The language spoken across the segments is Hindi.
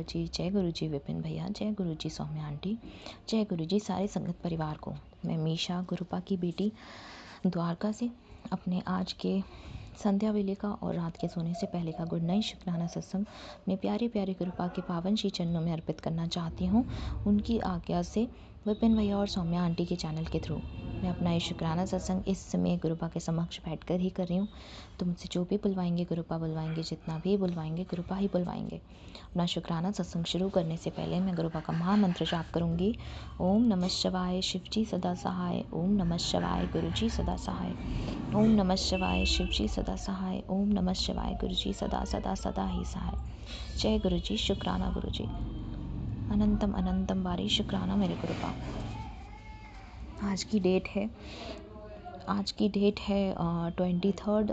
जी, जय गुरु जी विपिन भैया, जय गुरु जी सौम्या आंटी, जय गुरु जी सारे संगत परिवार को। मैं मीशा गुरुपा की बेटी द्वारका से अपने आज के संध्या वेले का और रात के सोने से पहले का गुड नाइट शुक्राना सत्संग मैं प्यारे प्यारे गुरुपा के पावन श्री चरणों में अर्पित करना चाहती हूँ, उनकी आज्ञा से विपिन भैया और सौम्या आंटी के चैनल के थ्रू। मैं अपना ये शुक्राना सत्संग इस समय गुरुपा के समक्ष बैठकर ही कर रही हूँ। तो मुझसे जो भी बुलवाएंगे गुरुपा बुलवाएंगे, जितना भी बुलवाएंगे गुरुपा ही बुलवाएंगे। अपना शुक्राना सत्संग शुरू करने से पहले मैं गुरुपा का महामंत्र जाप करूंगी। ओम नमः शिवाय शिवजी सदा सहाय, ओम नमः शिवाय गुरुजी सदा सहाय, ओम नमः शिवाय शिवजी सदा सहाय, ओम नमः शिवाय गुरुजी सदा सदा सदा ही सहाय। जय गुरुजी, शुक्राना गुरुजी, अनंतम अनंतम बारी शुक्राना मेरे गुरुपा। आज की डेट है 23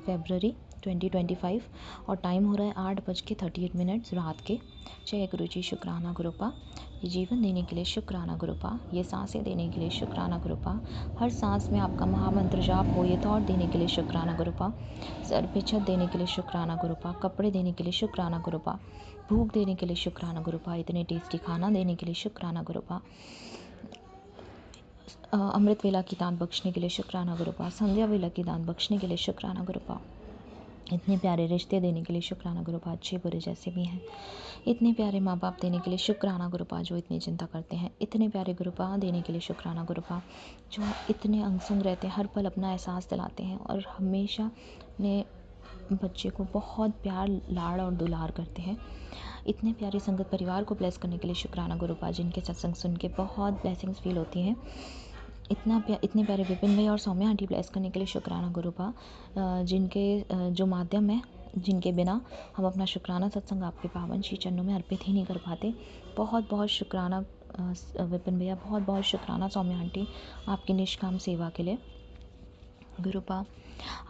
फरवरी 2025 और टाइम हो रहा है 8:38 रात के। जय गुरु जी, शुक्राना गुरुपा। ये जीवन देने के लिए शुक्राना गुरुपा, ये सांसें देने के लिए शुक्राना गुरुपा, हर सांस में आपका महामंत्र जाप हो ये थॉट देने के लिए शुक्राना गुरुपा, सर पे छत देने के लिए शुक्राना गुरुपा, कपड़े देने के लिए शुक्राना गुरुपा, भूख देने के लिए शुक्राना गुरुपा, इतने टेस्टी खाना देने के लिए शुक्राना गुरुपा, अमृत वेला की दान बख्शने के लिए शुक्राना गुरुपा, संध्या वेला की दान बख्शने के लिए शुक्राना गुरुपा, इतने प्यारे रिश्ते देने के लिए शुक्राना गुरुपा, अच्छे बुरे जैसे भी हैं, इतने प्यारे माँ बाप देने के लिए शुक्राना गुरुपा, जो इतनी चिंता करते हैं, इतने प्यारे गुरुपा देने के लिए शुक्राना गुरुपा, जो इतने अंग रहते हैं, हर पल अपना एहसास दिलाते हैं और हमेशा अपने बच्चे को बहुत प्यार लाड़ और दुलार करते हैं। इतने प्यारे संगत परिवार को ब्लेस करने के लिए शुक्राना गुरुपा, जिनके सत्संग सुन के बहुत ब्लेसिंग्स फील होती हैं। इतने प्यारे विपिन भैया और सौम्या आंटी ब्लेस करने के लिए शुक्राना गुरुपा, जिनके जो माध्यम है, जिनके बिना हम अपना शुक्राना सत्संग आपके पावन श्री चरणों में अर्पित ही नहीं कर पाते। बहुत बहुत शुक्राना विपिन भैया, बहुत बहुत शुक्राना सौम्या आंटी आपकी निष्काम सेवा के लिए। गुरुपा,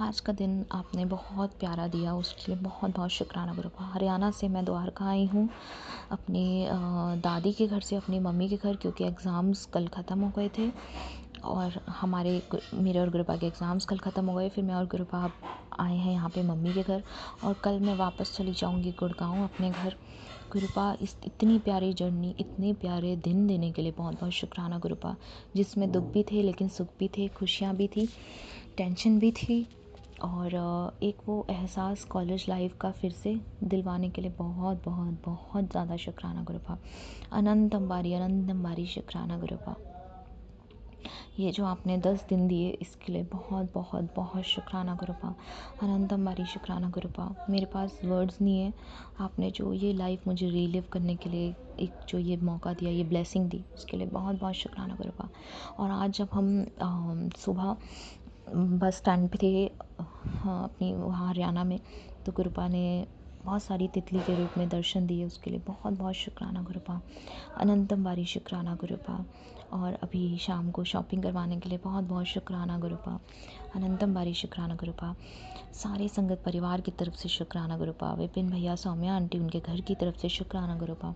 आज का दिन आपने बहुत प्यारा दिया, उसके लिए बहुत बहुत शुक्राना गुरुपा। हरियाणा से मैं द्वारका आई हूँ अपनी दादी के घर से अपनी मम्मी के घर, क्योंकि एग्ज़ाम्स कल ख़त्म हो गए थे और मेरे और गुरुपा के एग्ज़ाम्स कल ख़त्म हो गए। फिर मैं और गुरुपा आए हैं यहाँ पे मम्मी के घर और कल मैं वापस चली जाऊँगी गुड़गांव अपने घर। गुरुपा, इस इतनी प्यारी जर्नी, इतने प्यारे दिन देने के लिए बहुत बहुत शुक्राना गुरुपा, जिसमें दुख भी थे लेकिन सुख भी थे, खुशियाँ भी थी, टेंशन भी थी और एक वो एहसास कॉलेज लाइफ का फिर से दिलवाने के लिए बहुत बहुत बहुत ज़्यादा शुक्राना गुरुपा। अनंतम बारी शुक्राना गुरुपा। ये जो आपने 10 दिन दिए इसके लिए बहुत बहुत बहुत शुक्राना गुरुपा। अनंतम बारी शुक्राना गुरुपा। मेरे पास वर्ड्स नहीं है, आपने जो ये लाइफ मुझे रीलिव करने के लिए एक जो ये मौका दिया, ये ब्लेसिंग दी, उसके लिए बहुत बहुत शुक्राना गुरुपा। और आज जब हम सुबह बस स्टैंड पे थे अपनी वहाँ हरियाणा में, तो गुरुपा ने बहुत सारी तितली के रूप में दर्शन दिए, उसके लिए बहुत बहुत शुक्राना गुरुपा। अनंतम बारी शुक्राना गुरुपा। और अभी शाम को शॉपिंग करवाने के लिए बहुत बहुत शुक्राना गुरुपा। अनंतम बारी शुक्राना गुरुपा। सारे संगत परिवार की तरफ से शुक्राना गुरुपा। विपिन भैया, सौम्या आंटी, उनके घर की तरफ से शुक्राना गुरुपा।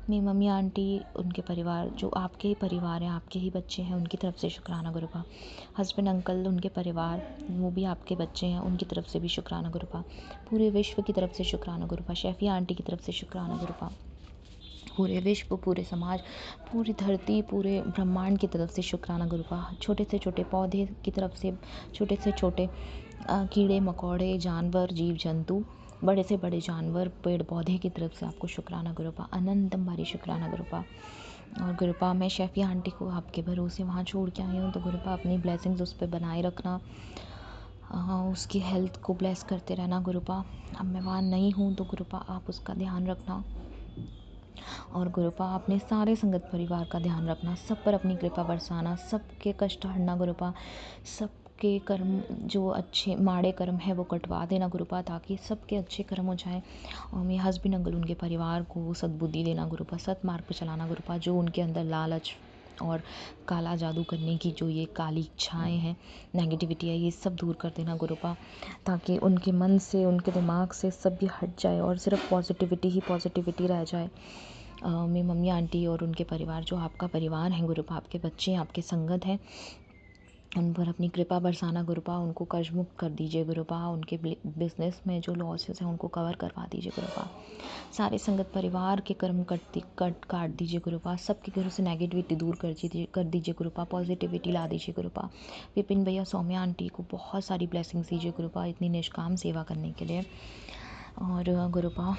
मेरी मम्मी आंटी, उनके परिवार, जो आपके ही परिवार हैं, आपके ही बच्चे हैं, उनकी तरफ से शुक्राना गुरुपा। हस्बैंड अंकल, उनके परिवार, वो भी आपके बच्चे हैं, उनकी तरफ से भी शुक्राना गुरुपा। पूरे विश्व की तरफ से शुक्राना गुरुपा। शेफिया आंटी की तरफ से शुक्राना गुरुपा। पूरे विश्व, पूरे समाज, पूरी धरती, पूरे ब्रह्मांड की तरफ से शुक्राना गुरुपा। छोटे से छोटे पौधे की तरफ से, छोटे से छोटे कीड़े मकोड़े, जानवर, जीव जंतु, बड़े से बड़े जानवर, पेड़ पौधे की तरफ से आपको शुक्राना गुरुपा। अनंतम बारी शुक्राना गुरुपा। और गुरुपा, मैं शेफिया आंटी को आपके भरोसे वहाँ छोड़ के आई हूँ, तो गुरुपा अपनी ब्लेसिंग्स उस पर बनाए रखना, उसकी हेल्थ को ब्लेस करते रहना गुरुपा। अब मैं वहाँ नहीं हूँ तो गुरुपा आप उसका ध्यान रखना। और गुरुपा, अपने सारे संगत परिवार का ध्यान रखना, सब पर अपनी कृपा बरसाना, सबके कष्ट हरना गुरुपा, सबके कर्म जो अच्छे माड़े कर्म है वो कटवा देना गुरुपा, ताकि सबके अच्छे कर्म हो जाएं। और मेरे हस्बैंड अंकल, उनके परिवार को सद्बुद्धि देना गुरुपा, सत्मार्ग पर चलाना गुरुपा, जो उनके अंदर लालच और काला जादू करने की जो ये काली इच्छाएं हैं, नेगेटिविटी है, ये सब दूर कर देना गुरुपा, ताकि उनके मन से, उनके दिमाग से सब ये हट जाए और सिर्फ पॉजिटिविटी ही पॉजिटिविटी रह जाए। मेरी मम्मी आंटी और उनके परिवार, जो आपका परिवार है गुरुपा, आपके बच्चे हैं, आपके संगत हैं, उन पर अपनी कृपा बरसाना गुरुपा, उनको कर्ज मुक्त कर दीजिए गुरुपा, उनके बिजनेस में जो लॉसेस हैं उनको कवर करवा दीजिए गुरुपा। सारे संगत परिवार के कर्म कट काट दीजिए गुरुपा, सबके घरों से नेगेटिविटी दूर कर दीजिए गुरुपा, पॉजिटिविटी ला दीजिए गुरुपा। विपिन भैया, सौम्या आंटी को बहुत सारी ब्लेसिंग्स दीजिए गुरुपा इतनी निष्काम सेवा करने के लिए। और गुरुपा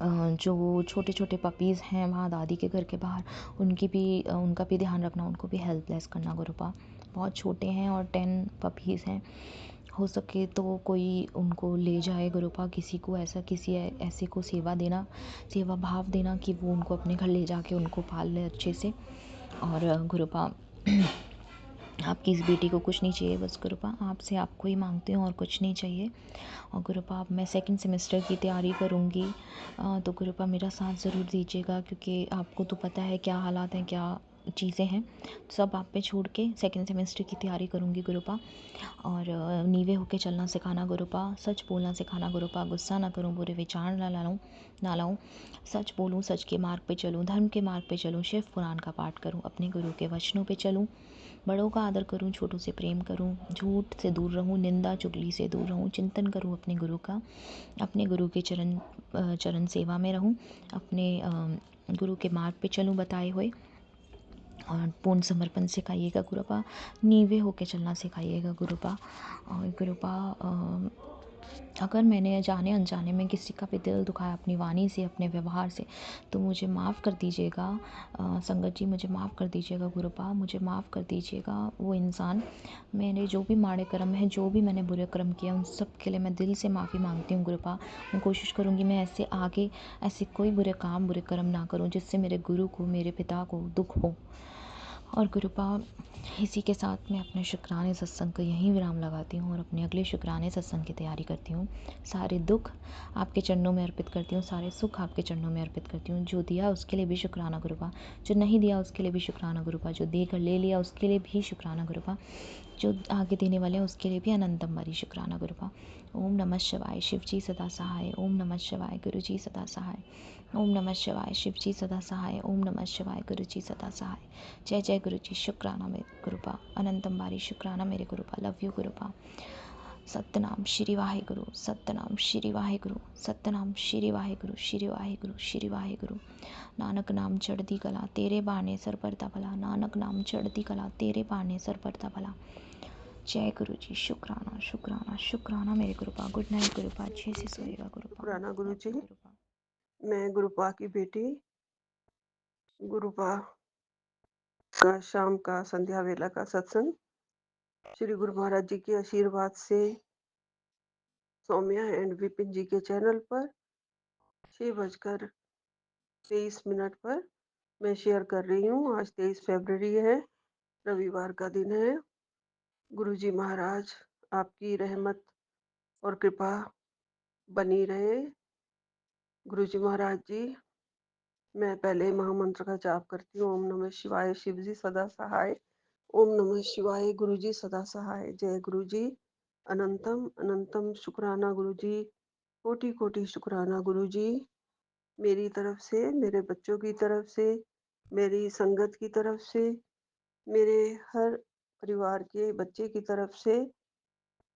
जो छोटे छोटे पपीज़ हैं वहाँ दादी के घर के बाहर, उनका भी ध्यान रखना, उनको भी हेल्पलेस करना गुरुपा। बहुत छोटे हैं और 10 पपीज़ हैं, हो सके तो कोई उनको ले जाए गुरुपा, किसी को ऐसे को सेवा देना, सेवा भाव देना कि वो उनको अपने घर ले जाके उनको पाल ले अच्छे से। और गुरुपा आपकी इस बेटी को कुछ नहीं चाहिए, बस गुरुपा आपसे आपको ही मांगती हूँ और कुछ नहीं चाहिए। और गुरुपा अब मैं सेकंड सेमेस्टर की तैयारी करूँगी, तो गुरुपा मेरा साथ ज़रूर दीजिएगा, क्योंकि आपको तो पता है क्या हालात हैं, क्या चीज़ें हैं, सब आप पे छोड़ के सेकंड सेमेस्टर की तैयारी करूँगी गुरुपा। और नीवे होके चलना सिखाना गुरुपा, सच बोलना सिखाना गुरुपा, गुस्सा ना करूँ, बुरे विचार ना लाऊं, सच बोलूँ, सच के मार्ग पे चलूँ, धर्म के मार्ग पे चलूँ, शिव पुराण का पाठ करूँ, अपने गुरु के वचनों पे चलूँ, बड़ों का आदर करूं, छोटों से प्रेम करूं, झूठ से दूर रहूं, निंदा चुगली से दूर रहूं, चिंतन करूं अपने गुरु का, अपने गुरु के चरण सेवा में रहूं, अपने गुरु के मार्ग पे चलूं बताए हुए। और पूर्ण समर्पण सिखाइएगा गुरुपा, नीवे होके चलना सिखाइएगा गुरुपा। और गुरुपा अगर मैंने जाने अनजाने में किसी का भी दिल दुखाया अपनी वाणी से, अपने व्यवहार से, तो मुझे माफ़ कर दीजिएगा संगत जी, मुझे माफ़ कर दीजिएगा गुरुपा, मुझे माफ़ कर दीजिएगा वो इंसान। मेरे जो भी माड़े कर्म हैं, जो भी मैंने बुरे कर्म किए, उन सब के लिए मैं दिल से माफ़ी मांगती हूँ गुरुपा। मैं कोशिश करूँगी मैं ऐसे कोई बुरे काम, बुरे कर्म ना करूँ जिससे मेरे गुरु को, मेरे पिता को दुख हो। और गुरुपा इसी के साथ मैं अपने शुक्राने सत्संग को यहीं विराम लगाती हूँ और अपने अगले शुक्राने सत्संग की तैयारी करती हूँ। सारे दुख आपके चरणों में अर्पित करती हूँ, सारे सुख आपके चरणों में अर्पित करती हूँ। जो दिया उसके लिए भी शुक्राना गुरुपा, जो नहीं दिया उसके लिए भी शुक्राना गुरुपा, जो देकर ले लिया उसके लिए भी शुक्राना गुरुपा, जो आगे देने वाले हैं उसके लिए भी अनंतम बारी शुक्राना गुरुपा। ओम नमः शिवाय, शिव जी सदा सहाय। ओम नमः शिवाय, गुरु जी सदा सहाय। ओम नमः शिवाय, शिव जी सदा सहाय। ओम नमः शिवाय, गुरु जी सदा सहाय। जय जय गुरु जी, शुक्राना मेरे गुरुपा, अनंतम बारी शुक्राना मेरे गुरुपा। Love you गुरुपा। सतनाम श्री वाहे गुरु, सतनाम श्री वाहे गुरु, सतनाम श्री वाहे गुरु, श्री वाहे गुरु, श्री वाहे गुरु। नानक नाम चढ़दी कला तेरे बाने सर परता भला, नानक नाम चढ़दी कला तेरे बाने सर परता भला। जय गुरु जी, शुक्राना शुक्राना शुक्राना मेरे गुरुपा। गुड नाइट गुरुपा, अच्छे से सोएगा गुरुपा। शुक्राना गुरु लव जी। यू गुरुपा। मैं गुरुपा की बेटी गुरुपा का शाम का संध्या वेला का सत्संग श्री गुरु महाराज जी के आशीर्वाद से सौम्या एंड विपिन जी के चैनल पर 6:23 पर मैं शेयर कर रही हूँ। आज 23 फरवरी है, रविवार का दिन है। गुरु जी महाराज आपकी रहमत और कृपा बनी रहे। गुरु जी महाराज जी, मैं पहले महामंत्र का जाप करती हूँ। ओम नमः शिवाय, शिव जी सदा सहाय। ओम नमः शिवाय, गुरु जी सदा सहाय। जय गुरु जी। अनंतम अनंतम शुक्राना गुरु जी, कोटि कोटि शुक्राना गुरु जी। मेरी तरफ से, मेरे बच्चों की तरफ से, मेरी संगत की तरफ से, मेरे हर परिवार के बच्चे की तरफ से,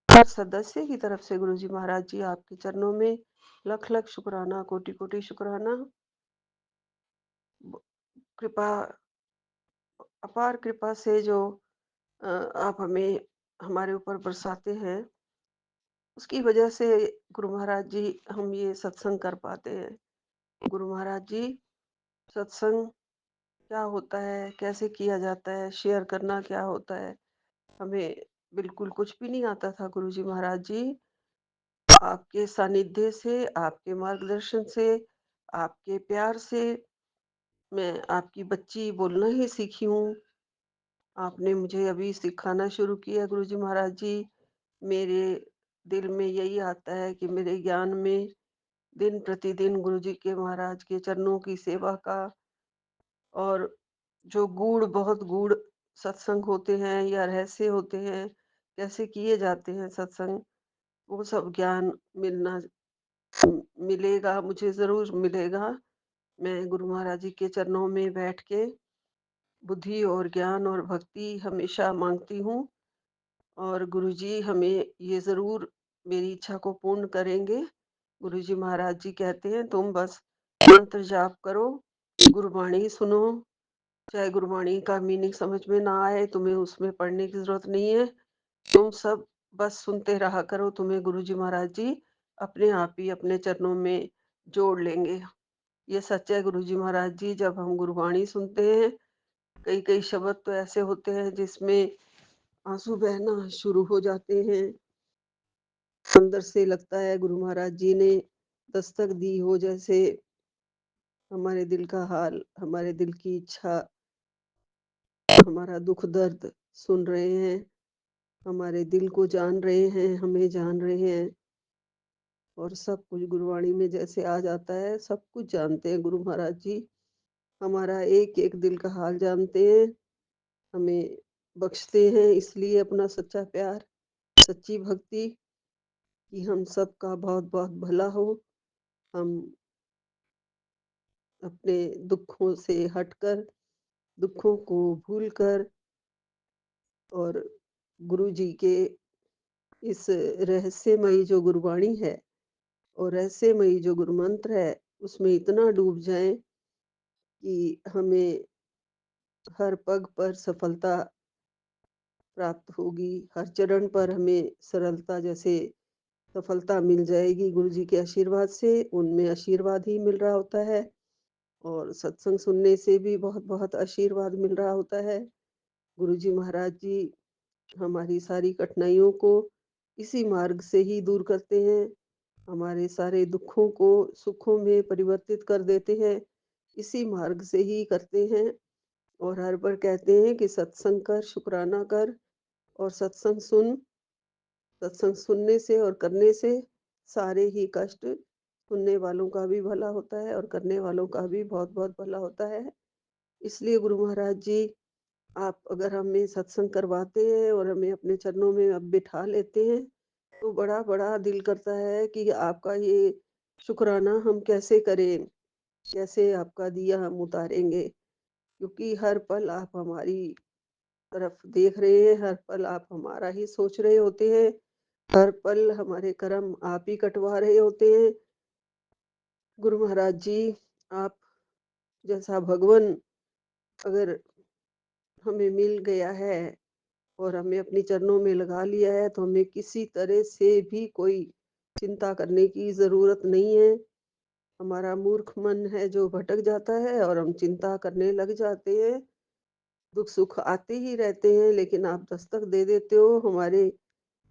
हर सदस्य की तरफ से गुरु जी महाराज जी आपके चरणों में लख लख शुक्राना, कोटि कोटि शुक्राना। कृपा, अपार कृपा से जो आप हमें हमारे ऊपर बरसाते हैं, उसकी वजह से गुरु महाराज जी हम ये सत्संग कर पाते हैं। गुरु महाराज जी, सत्संग क्या होता है, कैसे किया जाता है, शेयर करना क्या होता है, हमें बिल्कुल कुछ भी नहीं आता था। गुरु जी महाराज जी आपके सानिध्य से, आपके मार्गदर्शन से, आपके प्यार से मैं आपकी बच्ची बोलना ही सीखी हूँ। आपने मुझे अभी सिखाना शुरू किया गुरु जी महाराज जी। मेरे दिल में यही आता है कि मेरे ज्ञान में दिन प्रतिदिन गुरु जी के महाराज के चरणों की सेवा का, और जो बहुत गूढ़ सत्संग होते हैं या रहस्य होते हैं, कैसे किए जाते हैं सत्संग, वो सब ज्ञान मिलना मिलेगा, मुझे ज़रूर मिलेगा। मैं गुरु महाराज जी के चरणों में बैठ के बुद्धि और ज्ञान और भक्ति हमेशा माँगती हूँ और गुरुजी हमें ये ज़रूर मेरी इच्छा को पूर्ण करेंगे। गुरुजी महाराज जी कहते हैं, तुम बस मंत्र जाप करो, गुरबाणी सुनो, चाहे गुरबाणी का मीनिंग समझ में ना आए, तुम्हें उसमें पढ़ने की ज़रूरत नहीं है। तुम सब बस सुनते रहा करो, तुम्हें गुरुजी महाराज जी अपने आप ही अपने चरणों में जोड़ लेंगे। ये सच है गुरुजी महाराज जी, जब हम गुरबाणी सुनते हैं, कई-कई शब्द तो ऐसे होते हैं जिसमें आँसू बहना शुरू हो जाते हैं। अंदर से लगता है गुरु महाराज जी ने दस्तक दी हो, जैसे हमारे दिल का हाल, हमारे दिल की इच्छा, हमारा दुख दर्द सुन रहे हैं, हमारे दिल को जान रहे हैं, हमें जान रहे हैं और सब कुछ गुरुवाणी में जैसे आ जाता है, सब कुछ जानते हैं गुरु महाराज जी। हमारा एक-एक दिल का हाल जानते हैं, हमें बख्शते हैं इसलिए अपना सच्चा प्यार, सच्ची भक्ति कि हम सबका बहुत-बहुत भला हो। हम अपने दुखों से हटकर, दुखों को भूलकर और गुरु जी के इस रहस्यमयी जो गुरबाणी है और रहस्यमयी जो गुरु मंत्र है, उसमें इतना डूब जाएँ कि हमें हर पग पर सफलता प्राप्त होगी, हर चरण पर हमें सरलता जैसे सफलता मिल जाएगी गुरु जी के आशीर्वाद से, उनमें आशीर्वाद ही मिल रहा होता है और सत्संग सुनने से भी बहुत-बहुत आशीर्वाद मिल रहा होता है। गुरु जी महाराज जी हमारी सारी कठिनाइयों को इसी मार्ग से ही दूर करते हैं। हमारे सारे दुखों को सुखों में परिवर्तित कर देते हैं। इसी मार्ग से ही करते हैं और हर बार कहते हैं कि सत्संग कर, शुक्राना कर और सत्संग सुन। सत्संग सुनने से और करने से सारे ही कष्ट सुनने वालों का भी भला होता है और करने वालों का भी बहुत-बहुत भला होता है। इसलिए गुरु महाराज जी, आप अगर हमें सत्संग करवाते हैं और हमें अपने चरणों में अब बिठा लेते हैं, तो बड़ा-बड़ा दिल करता है कि आपका ये शुक्राना हम कैसे करें? कैसे आपका दिया हम उतारेंगे? क्योंकि हर पल आप हमारी तरफ देख रहे हैं, हर पल आप हमारा ही सोच रहे होते हैं, हर पल हमारे कर्म आप ही कटवा रहे होते हैं। गुरु महाराज जी, आप जैसा भगवन अगर हमें मिल गया है और हमें अपने चरणों में लगा लिया है, तो हमें किसी तरह से भी कोई चिंता करने की ज़रूरत नहीं है। हमारा मूर्ख मन है जो भटक जाता है और हम चिंता करने लग जाते हैं। दुख-सुख आते ही रहते हैं, लेकिन आप दस्तक दे देते हो,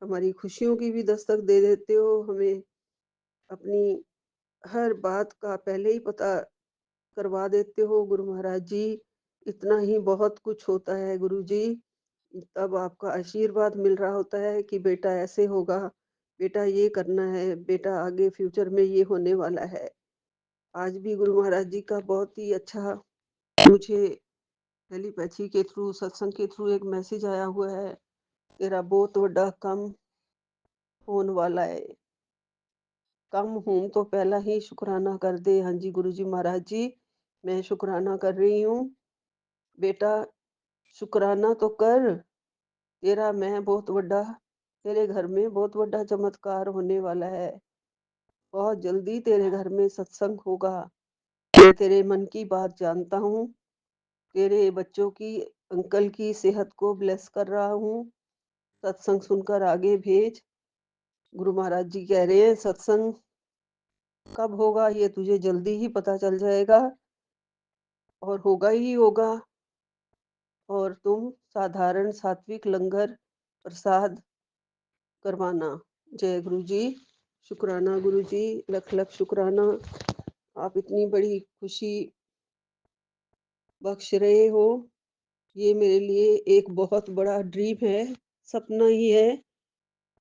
हमारी खुशियों की भी दस्तक दे देते हो। हमें अपनी हर बात का पहले ही पता करवा देते हो गुरु महाराज जी। इतना ही बहुत कुछ होता है गुरु जी। तब आपका आशीर्वाद मिल रहा होता है कि बेटा ऐसे होगा, बेटा ये करना है, बेटा आगे फ्यूचर में ये होने वाला है। आज भी गुरु महाराज जी का बहुत ही अच्छा मुझे टेलीपैथी के थ्रू, सत्संग के थ्रू एक मैसेज आया हुआ है, तेरा बहुत बड़ा काम होने वाला है। कम हूँ तो पहला ही शुक्राना कर दे। हाँ जी, गुरु जी महाराज जी, मैं शुक्राना कर रही हूँ। बेटा शुक्राना तो कर, तेरा मैं बहुत बड़ा तेरे घर में बहुत बड़ा चमत्कार होने वाला है। बहुत जल्दी तेरे घर में सत्संग होगा। मैं तेरे मन की बात जानता हूँ। तेरे बच्चों की, अंकल की सेहत को ब्लेस कर रहा हूँ। सत्संग सुनकर आगे भेज। गुरु महाराज जी कह रहे हैं सत्संग कब होगा ये तुझे जल्दी ही पता चल जाएगा और होगा ही होगा और तुम साधारण सात्विक लंगर प्रसाद करवाना। जय गुरु जी। शुक्राना गुरु जी, लख लख शुक्राना। आप इतनी बड़ी खुशी बख्श रहे हो, ये मेरे लिए एक बहुत बड़ा ड्रीम है, सपना ही है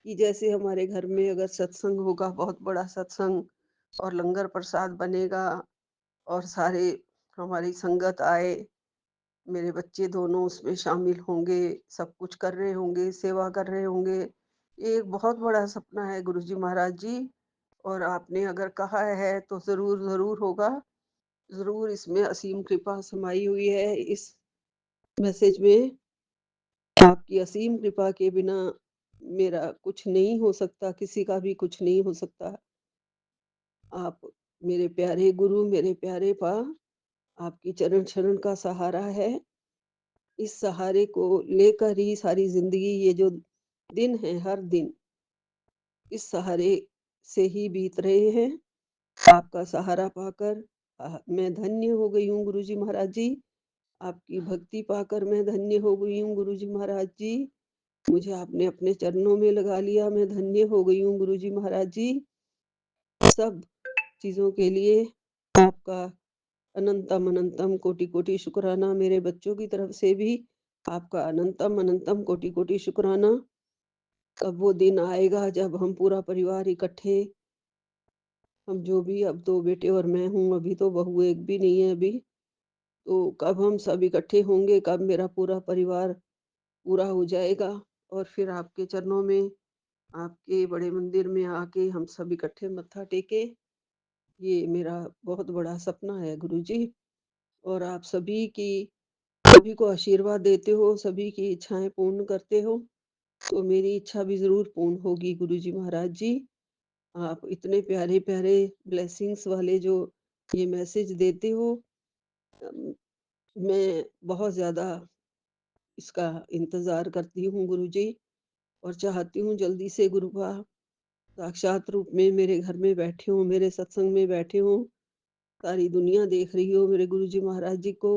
कि जैसे हमारे घर में अगर सत्संग होगा, बहुत बड़ा सत्संग और लंगर प्रसाद बनेगा और सारे हमारी संगत आए, मेरे बच्चे दोनों उसमें शामिल होंगे, सब कुछ कर रहे होंगे, सेवा कर रहे होंगे। ये एक बहुत बड़ा सपना है गुरुजी महाराज जी और आपने अगर कहा है तो ज़रूर, ज़रूर होगा। ज़रूर इसमें असीम कृपा समाई हुई है। इस मैसेज में आपकी असीम कृपा के बिना मेरा कुछ नहीं हो सकता, किसी का भी कुछ नहीं हो सकता। आप मेरे प्यारे गुरु, मेरे प्यारे पा, आपकी चरण शरण का सहारा है। इस सहारे को लेकर ही सारी ज़िंदगी ये जो दिन है, हर दिन इस सहारे से ही बीत रहे हैं। आपका सहारा पाकर मैं धन्य हो गई हूँ गुरुजी महाराज जी। आपकी भक्ति पाकर मैं धन्य हो गई हूँ गुरुजी महाराज जी। मुझे आपने अपने चरणों में लगा लिया, मैं धन्य हो गई हूँ गुरुजी महाराज जी। सब चीज़ों के लिए आपका अनंतम अनंतम कोटि कोटि शुक्राना। मेरे बच्चों की तरफ से भी आपका अनंतम अनंतम कोटि कोटि शुक्राना। कब वो दिन आएगा जब हम पूरा परिवार इकट्ठे, हम जो भी, अब 2 बेटे और मैं हूँ, अभी तो बहू एक भी नहीं है अभी। तो कब हम सब इकट्ठे होंगे, कब मेरा पूरा परिवार पूरा हो जाएगा और फिर आपके चरणों में, आपके बड़े मंदिर में आके हम सब इकट्ठे मत्था टेके। ये मेरा बहुत बड़ा सपना है गुरुजी। और आप सभी को आशीर्वाद देते हो, सभी की इच्छाएँ पूर्ण करते हो, तो मेरी इच्छा भी ज़रूर पूर्ण होगी गुरुजी महाराज जी। आप इतने प्यारे-प्यारे ब्लेसिंग्स वाले जो ये मैसेज देते हो, अम, मैं बहुत ज़्यादा इसका इंतज़ार करती हूँ गुरुजी और चाहती हूँ जल्दी से गुरुपा साक्षात रूप में मेरे घर में बैठे हों, मेरे सत्संग में बैठे हों। सारी दुनिया देख रही हो मेरे गुरुजी महाराज जी को,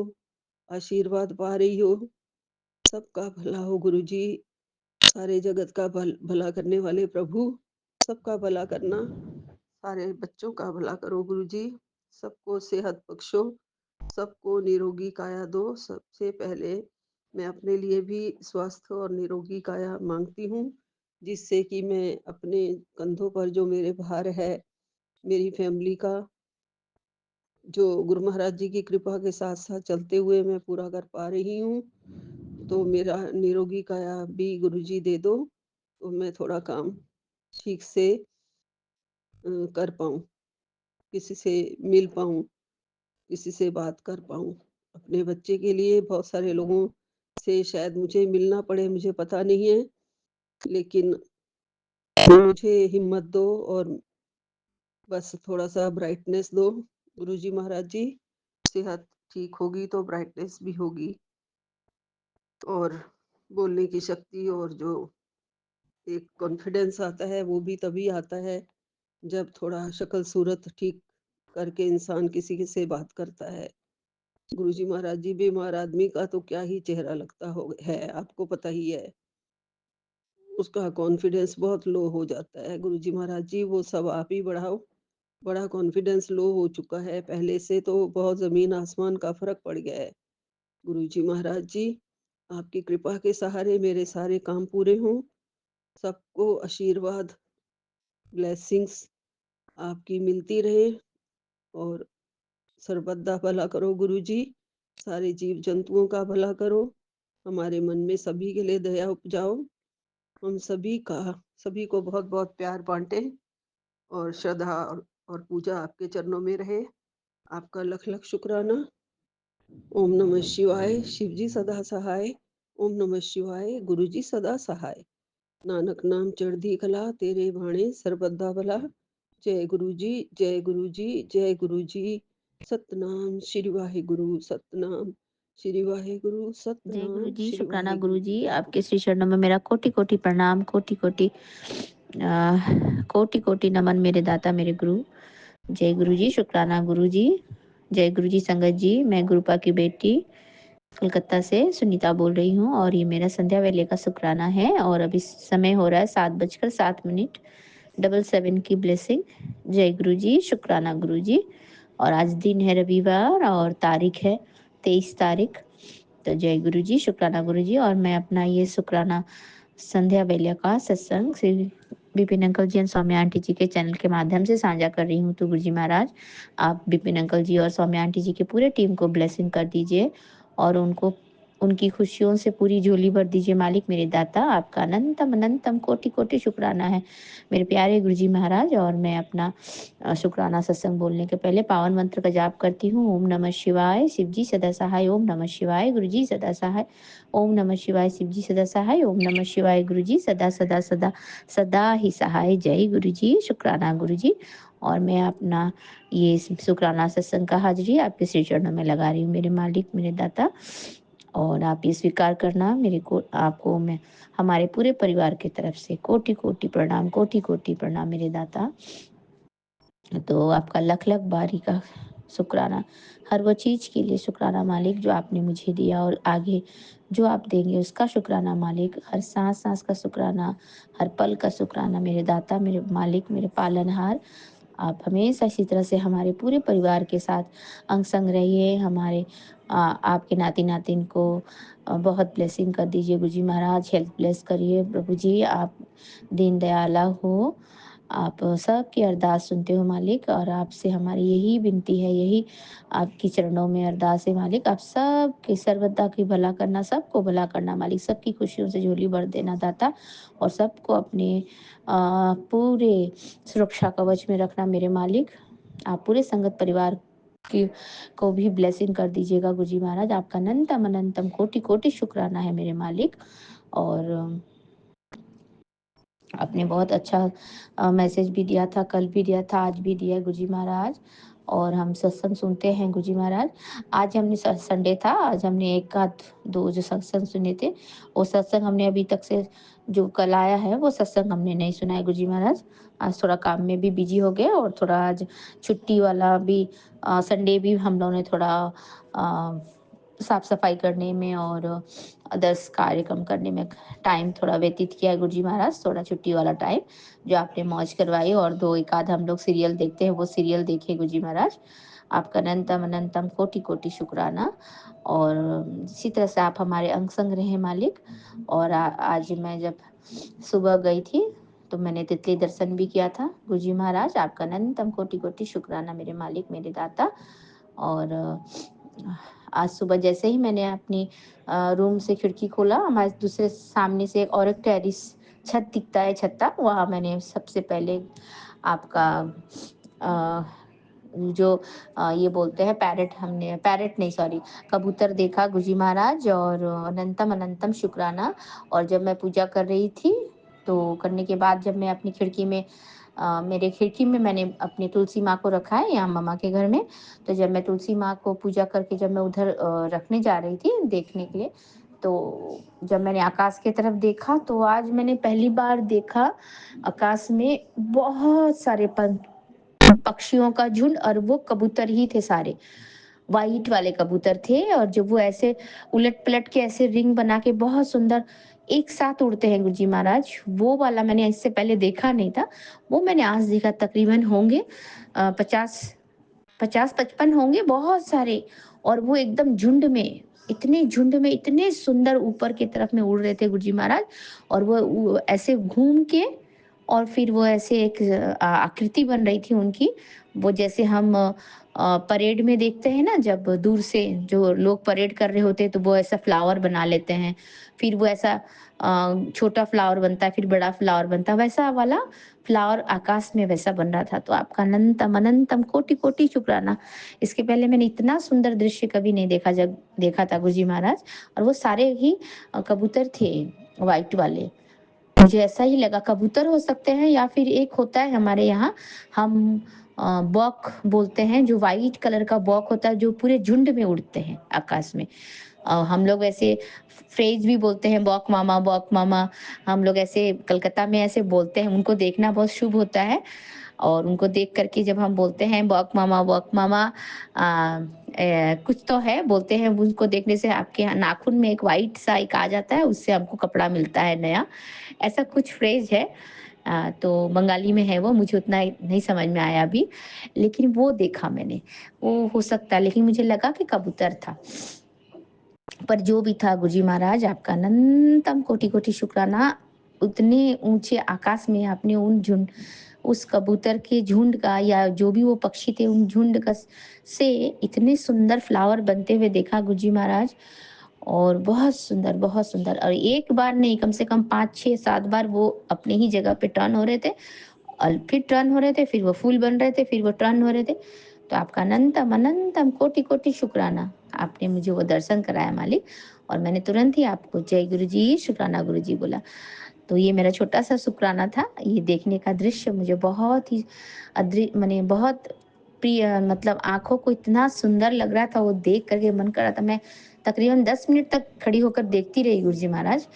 आशीर्वाद पा रही हो। सबका भला हो गुरुजी, सारे जगत का भला करने वाले प्रभु, सबका भला करना। सारे बच्चों का भला करो गुरुजी, सबको सेहत बख्शो, सबको निरोगी काया दो। सबसे पहले मैं अपने लिए भी स्वस्थ और निरोगी काया माँगती हूँ, जिससे कि मैं अपने कंधों पर जो मेरे भार है, मेरी फैमिली का, जो गुरु महाराज जी की कृपा के साथ-साथ चलते हुए मैं पूरा कर पा रही हूँ। तो मेरा निरोगी काया भी गुरुजी दे दो, तो मैं थोड़ा काम ठीक से कर पाऊँ, किसी से मिल पाऊँ, किसी से बात कर पाऊँ। अपने बच्चे के लिए बहुत सारे लोगों से शायद मुझे मिलना पड़े, मुझे पता नहीं है, लेकिन मुझे हिम्मत दो और बस थोड़ा-सा ब्राइटनेस दो गुरुजी महाराज जी। सेहत ठीक होगी तो ब्राइटनेस भी होगी और बोलने की शक्ति और जो एक कॉन्फिडेंस आता है, वो भी तभी आता है जब थोड़ा शक्ल-सूरत ठीक करके इंसान किसी के से बात करता है। गुरुजी महाराज जी, बीमार आदमी का तो क्या ही चेहरा लगता हो है, आपको पता ही है। उसका कॉन्फिडेंस बहुत लो हो जाता है। गुरुजी महाराज जी, वो सब आप ही बढ़ाओ। बड़ा कॉन्फिडेंस लो हो चुका है, पहले से तो बहुत ज़मीन-आसमान का फ़र्क पड़ गया है। गुरुजी महाराज जी, आपकी कृपा के सहारे मेरे सारे काम पूरे हों। सबको आशीर्वाद, ब्लेसिंग्स आपकी मिलती रहे और सर्वदा भला करो गुरुजी। सारे जीव-जंतुओं का भला करो। हमारे मन में सभी के लिए दया उपजाओ। हम सभी को बहुत-बहुत प्यार बाँटे और श्रद्धा और पूजा आपके चरणों में रहे। आपका लख-लख शुक्राना। ओम नमः शिवाय, शिव जी सदा सहाय। ओम नमः शिवाय, गुरु जी सदा सहाय। नानक नाम चढ़दी कला, तेरे भाणे सर्वदा भला। जय गुरु जी, जय गुरु जी, जय गुरु जी। सतनाम श्री वाहिगुरु, सतनाम श्री वाहिगुरु, जय गुरु सतनाम जी, श्री शुक्राना गुरु वाहिगुरु। जी। आपके श्री चरणों में मेरा कोटि कोटि प्रणाम, कोटि कोटि कोटि कोटि नमन मेरे दाता मेरे गुरु। जय गुरु जी, शुक्राना गुरु जी। जय गुरु जी संगत जी। मैं गुरुपा की बेटी कलकत्ता से सुनीता बोल रही हूँ और ये मेरा संध्या वेले का शुक्राना है और अभी समय हो रहा है 7:07 डबल सेवन की ब्लेसिंग। जय गुरु जी, शुक्राना गुरु जी। और आज दिन है रविवार और तारीख है 23 तारीख। तो जय गुरु जी, शुक्राना गुरु जी। और मैं अपना ये शुक्राना संध्या वेल्या का सत्संग श्री बिपिन अंकल जी और सौम्या आंटी जी के चैनल के माध्यम से साझा कर रही हूँ। तो गुरु जी महाराज, आप बिपिन अंकल जी और सौम्या आंटी जी के पूरे टीम को ब्लेसिंग कर दीजिए और उनको उनकी खुशियों से पूरी झोली भर दीजिए मालिक मेरे दाता। आपका अनंतम अनंतम कोटि-कोटि शुक्राना है मेरे प्यारे गुरुजी महाराज। और मैं अपना शुक्राना सत्संग बोलने के पहले पावन मंत्र का जाप करती हूँ। ओम नमः शिवाय, शिव जी सदा सहाय। ओम नमः शिवाय, गुरु जी सदा सहाय। ओम नमः शिवाय, शिव जी सदा सहाय। ओम नमः शिवाय, गुरु जी सदा सदा सदा सदा ही सहाय। जय गुरु जी, शुक्राना गुरु जी। और मैं अपना ये शुक्राना सत्संग का हाजिरी आपके श्री चरणों में लगा रही हूँ मेरे मालिक मेरे दाता। और आप ये स्वीकार करना मेरे को आपको मैं हमारे पूरे परिवार की तरफ से कोटि कोटि प्रणाम मेरे दाता। तो आपका लख लख बारी का शुक्राना, हर वो चीज़ के लिए शुक्राना मालिक जो आपने मुझे दिया और आगे जो आप देंगे उसका शुक्राना मालिक। हर सांस सांस का शुक्राना, हर पल का शुक्राना मेरे दाता मेरे मालिक मेरे पालनहार। आप हमेशा इसी तरह से हमारे पूरे परिवार के साथ अंग संग रहिए। हमारे आपके नाती नातिन को बहुत ब्लेसिंग कर दीजिए गुरुजी महाराज। हेल्थ ब्लेस करिए प्रभु जी। आप दीन दयाला हो। आप सबकी अरदास सुनते हो मालिक। और आपसे हमारी यही विनती है, यही आपकी चरणों में अरदास है मालिक। आप सबके सर्वदा की भला करना, सबको भला करना मालिक। सबकी खुशियों से झोली भर देना दाता। और सबको अपने पूरे सुरक्षा कवच में रखना मेरे मालिक। आप पूरे संगत परिवार की को भी ब्लेसिंग कर दीजिएगा गुरुजी महाराज। आपका अनंतम अनंतम कोटि कोटि शुक्राना है मेरे मालिक। और आपने बहुत अच्छा मैसेज भी दिया था, कल भी दिया था, आज भी दिया है गुरुजी महाराज। और हम सत्संग सुनते हैं गुरुजी महाराज। आज हमने संडे था, आज हमने एक आध दो जो सत्संग सुने थे, वो सत्संग हमने अभी तक से जो कल आया है वो सत्संग हमने नहीं सुना है गुरुजी महाराज। आज थोड़ा काम में भी बिजी हो गए और थोड़ा आज छुट्टी वाला भी संडे भी हम लोगों ने थोड़ा अ, साफ सफाई करने में और अदर्स कार्यक्रम करने में टाइम थोड़ा व्यतीत किया है गुरुजी महाराज। थोड़ा छुट्टी वाला टाइम जो आपने मौज करवाई और दो एक आध हम लोग सीरियल देखते हैं वो सीरियल देखे गुरुजी महाराज। आपका अनंतम अनंतम कोटि कोटि शुक्राना। और इसी तरह से आप हमारे अंग संग रहे मालिक। और आज मैं जब सुबह गई थी तो मैंने तितली दर्शन भी किया था गुरुजी महाराज। आपका अनंतम कोटि कोटि शुक्राना मेरे मालिक मेरे दाता। और आज सुबह जैसे ही मैंने अपनी रूम से खिड़की खोला, हमारे दूसरे सामने से एक और एक टेरिस छत दिखता है, छत्ता, वहाँ मैंने सबसे पहले आपका अ, जो ये बोलते हैं पैरेट, हमने पैरेट नहीं सॉरी कबूतर देखा गुरुजी महाराज। और अनंतम अनंतम शुक्राना। और जब मैं पूजा कर रही थी तो करने के बाद जब मैं अपनी खिड़की में मेरे खिड़की में मैंने अपनी तुलसी माँ को रखा है यहाँ मम्मा के घर में। तो जब मैं तुलसी माँ को पूजा करके जब मैं उधर रखने जा रही थी देखने के लिए, तो जब मैंने आकाश की तरफ देखा तो आज मैंने पहली बार देखा आकाश में बहुत सारे पक्षियों का झुंड। और वो कबूतर ही थे सारे, वाइट वाले कबूतर थे। और जब वो ऐसे उलट पलट के ऐसे रिंग बना के बहुत सुंदर एक साथ उड़ते हैं गुरुजी महाराज, वो वाला मैंने इससे पहले देखा नहीं था। वो मैंने आज देखा, तकरीबन होंगे 50-55 होंगे, बहुत सारे। और वो एकदम झुंड में इतने सुंदर ऊपर की तरफ में उड़ रहे थे गुरुजी महाराज। और वो ऐसे घूम के और फिर वो ऐसे एक आकृति बन रही थी उनकी। वो जैसे हम परेड में देखते हैं ना, जब दूर से जो लोग परेड कर रहे होते हैं तो वो ऐसा फ्लावर बना लेते हैं, फिर वो ऐसा छोटा फ्लावर बनता है, फिर बड़ा फ्लावर बनता है, वैसा वाला फ्लावर आकाश में वैसा बन रहा था। तो आपका अनंतम अनंतम कोटि कोटि शुक्राना। इसके पहले मैंने इतना सुंदर दृश्य कभी नहीं देखा जब देखा था गुरुजी महाराज। और वो सारे ही कबूतर थे वाइट वाले। मुझे ऐसा ही लगा कबूतर हो सकते हैं या फिर एक होता है हमारे यहाँ, हम बॉक बोलते हैं, जो वाइट कलर का बॉक होता है जो पूरे झुंड में उड़ते हैं आकाश में। हम लोग ऐसे फ्रेज भी बोलते हैं, बॉक मामा बॉक मामा। हम लोग ऐसे कलकत्ता में ऐसे बोलते हैं, उनको देखना बहुत शुभ होता है। और उनको देख करके जब हम बोलते हैं बॉक मामा कुछ तो है बोलते हैं, उनको देखने से आपके यहाँ नाखून में एक वाइट सा एक आ जाता है, उससे हमको कपड़ा मिलता है नया, ऐसा कुछ फ्रेज है। तो बंगाली में है वो, मुझे उतना नहीं समझ में आया अभी। लेकिन वो देखा मैंने, वो हो सकता है, लेकिन मुझे लगा कि कबूतर था। पर जो भी था गुरुजी महाराज आपका अनंतम कोटि कोटि शुक्राना। उतने ऊंचे आकाश में आपने उन झुंड उस कबूतर के झुंड का या जो भी वो पक्षी थे उन झुंड का से इतने सुंदर फ्लावर बनते हुए देखा गुरुजी महाराज। और बहुत सुंदर और एक बार नहीं कम से कम 5, 6, 7 बार वो अपनी ही जगह पे टर्न हो रहे थे और फिर टर्न हो रहे थे, फिर वो फूल बन रहे थे, फिर वो टर्न हो रहे थे। तो आपका अनंतम, अनंतम कोटि-कोटि शुक्राना। आपने मुझे वो दर्शन कराया मालिक और मैंने तुरंत ही आपको जय गुरुजी, शुक्राना गुरुजी बोला। तो ये मेरा छोटा-सा शुक्राना था। ये देखने का दृश्य मुझे बहुत ही माने बहुत प्रिय मतलब आँखों को इतना सुंदर लग रहा था वो देख कर के मन कर रहा था मैं तकरीबन 10 मिनट तक खड़ी होकर देखती रही गुरुजी महाराज।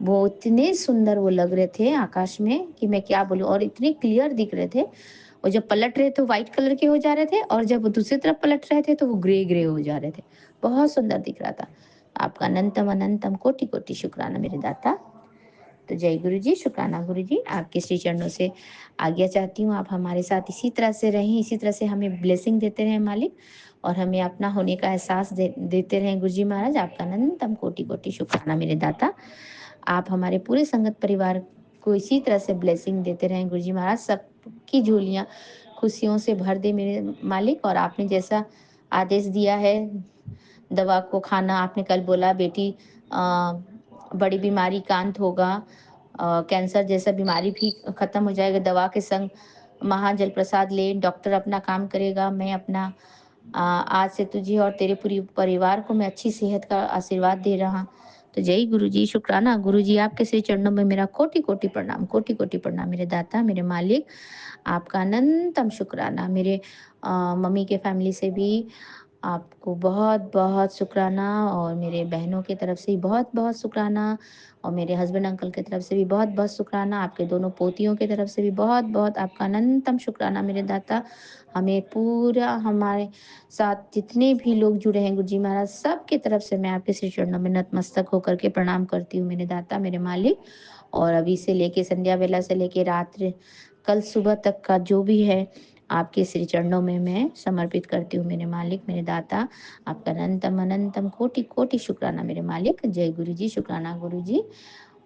वो इतने सुंदर वो लग रहे थे आकाश में कि मैं क्या बोलूँ और इतने क्लियर दिख रहे थे। और जब पलट रहे तो व्हाइट कलर के हो जा रहे थे और जब वो दूसरी तरफ पलट रहे थे तो वो ग्रे-ग्रे हो जा रहे थे। बहुत सुंदर दिख रहा था। आपका अनंतम, अनंतम कोटि-कोटि शुक्राना मेरे दाता। तो जय गुरु जी, शुक्राना गुरु जी, आपके श्री चरणों से आज्ञा चाहती हूँ, आप हमारे साथ इसी तरह से रहें, इसी तरह से हमें ब्लेसिंग देते रहें मालिक और हमें अपना होने का एहसास देते रहें गुरु जी महाराज। आपका अनंतम कोटि कोटि शुक्राना मेरे दाता। आप हमारे पूरे संगत परिवार को इसी तरह से ब्लेसिंग देते रहें गुरु जी महाराज, सबकी झोलियाँ खुशियों से भर दे मेरे मालिक। और आपने जैसा आदेश दिया है दवा को खाना, आपने कल बोला बेटी बड़ी बीमारी का अंत होगा, कैंसर जैसा बीमारी भी खत्म हो जाएगा दवा के संग। महाजल प्रसाद ले, डॉक्टर अपना काम करेगा, मैं अपना आज से तुझे और तेरे पूरी परिवार को मैं अच्छी सेहत का आशीर्वाद दे रहा। तो जय गुरु जी, शुक्राना गुरु जी, आपके श्री चरणों में मेरा कोटि कोटि प्रणाम, कोटि कोटि प्रणाम मेरे दाता, मेरे मालिक। आपका अनंतम शुक्राना। मेरे मम्मी के फैमिली से भी आपको बहुत-बहुत शुक्राना और मेरे बहनों की तरफ से भी बहुत-बहुत शुक्राना और मेरे हस्बैंड अंकल की तरफ से भी बहुत-बहुत शुक्राना। आपके दोनों पोतियों की तरफ से भी बहुत-बहुत आपका अनंतम शुक्राना मेरे दाता। हमें पूरा हमारे साथ जितने भी लोग जुड़े हैं गुरु जी महाराज सबकी तरफ से मैं आपके श्री चरणों में नतमस्तक होकर के प्रणाम करती हूँ मेरे दाता, मेरे मालिक। और अभी से लेके संध्या वेला से लेके रात्रि कल सुबह तक का जो भी है आपके श्री चरणों में मैं समर्पित करती हूँ मेरे मालिक, मेरे दाता। आपका अनंतम अनंतम कोटि कोटि शुक्राना मेरे मालिक। जय गुरु जी, शुक्राना गुरु जी।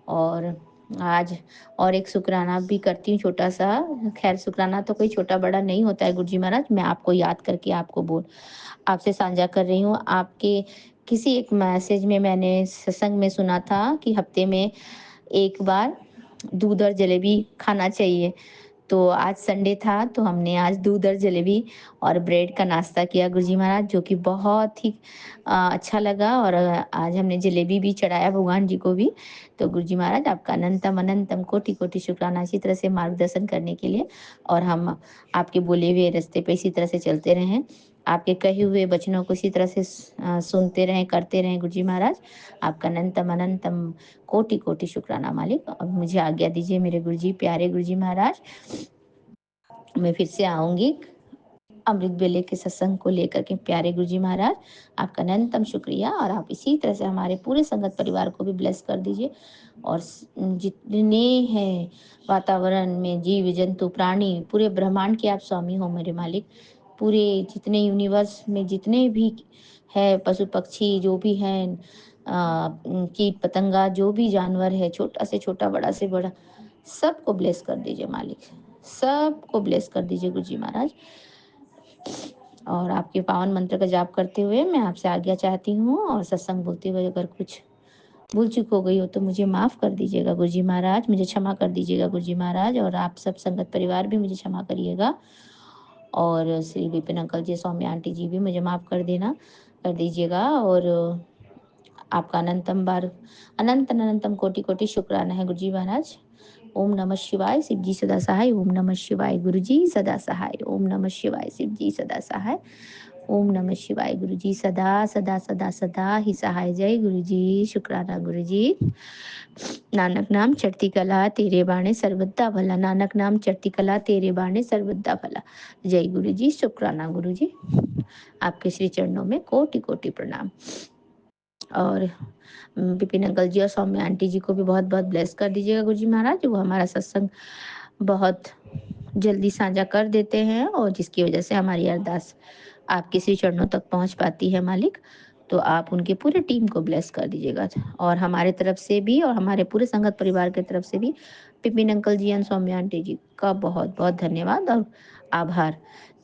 और आज और एक शुक्राना भी करती हूँ छोटा सा। खैर शुक्राना तो कोई छोटा बड़ा नहीं होता है गुरु जी महाराज, मैं आपको याद करके आपको बोल आपसे साझा कर रही हूँ। आपके किसी एक मैसेज में मैंने सत्संग में सुना था कि हफ्ते में एक बार दूध और जलेबी खाना चाहिए। तो आज संडे था तो हमने आज दूध और जलेबी और ब्रेड का नाश्ता किया गुरुजी महाराज, जो कि बहुत ही अच्छा लगा। और आज हमने जलेबी भी चढ़ाया भगवान जी को भी। तो गुरुजी महाराज आपका अनंतम अनंतम कोटि कोटि शुक्राना इसी तरह से मार्गदर्शन करने के लिए और हम आपके बोले हुए रास्ते पे इसी तरह से चलते रहें, आपके कहे हुए वचनों को इसी तरह से सुनते रहें, करते रहें गुरुजी महाराज। आपका अनंतम अनंतम कोटि कोटि शुक्राना मालिक। अब मुझे आज्ञा दीजिए मेरे गुरुजी, प्यारे गुरुजी महाराज। मैं फिर से आऊँगी अमृत बेले के सत्संग को लेकर के प्यारे गुरुजी महाराज। आपका अनंतम शुक्रिया और आप इसी तरह से हमारे पूरे संगत परिवार को भी ब्लेस कर दीजिए। और जितने हैं वातावरण में जीव जंतु प्राणी पूरे ब्रह्मांड के आप स्वामी हो मेरे मालिक। पूरे जितने यूनिवर्स में जितने भी है पशु पक्षी जो भी हैं, कीट पतंगा जो भी जानवर है, छोटा से छोटा बड़ा से बड़ा, सबको ब्लेस कर दीजिए मालिक, सबको ब्लेस कर दीजिए गुरुजी महाराज। और आपके पावन मंत्र का जाप करते हुए मैं आपसे आज्ञा चाहती हूँ और सत्संग बोलते हुए अगर कुछ भूल चूक हो गई हो तो मुझे माफ़ कर दीजिएगा गुरुजी महाराज, मुझे क्षमा कर दीजिएगा गुरुजी महाराज। और आप सब संगत परिवार भी मुझे क्षमा करिएगा और श्री विपिन अंकल जी, सौम्या आंटी जी भी मुझे माफ़ कर दीजिएगा। और आपका अनंतम बार अनंत अनंतम कोटि कोटि शुक्राना है गुरुजी महाराज। ओम नमः शिवाय, शिव जी सदा सहाय। ओम नमः शिवाय, गुरु जी सदा सहाय। ओम नमः शिवाय, शिव जी सदा सहाय। ओम नमः शिवाय, गुरु जी सदा सदा सदा सदा ही सहाय। जय गुरु जी, शुक्राना गुरु जी। नानक नाम चढ़ती कला तेरे बाणे सर्वदा भला, नानक नाम चढ़ती कला तेरे बाणे सर्वदा भला। जय गुरु जी, शुक्राना गुरु जी। आपके श्री चरणों में कोटि कोटि प्रणाम। और विपिन अंकल जी और सौम्या आंटी जी को भी बहुत बहुत ब्लेस कर दीजिएगा गुरुजी महाराज। वो हमारा सत्संग बहुत जल्दी साझा कर देते हैं और जिसकी वजह से हमारी अरदास आपके श्री चरणों तक पहुंच पाती है मालिक। तो आप उनके पूरे टीम को ब्लेस कर दीजिएगा और हमारे तरफ से भी और हमारे पूरे संगत परिवार की तरफ से भी विपिन अंकल जी और सौम्या आंटी जी का बहुत बहुत धन्यवाद और आभार।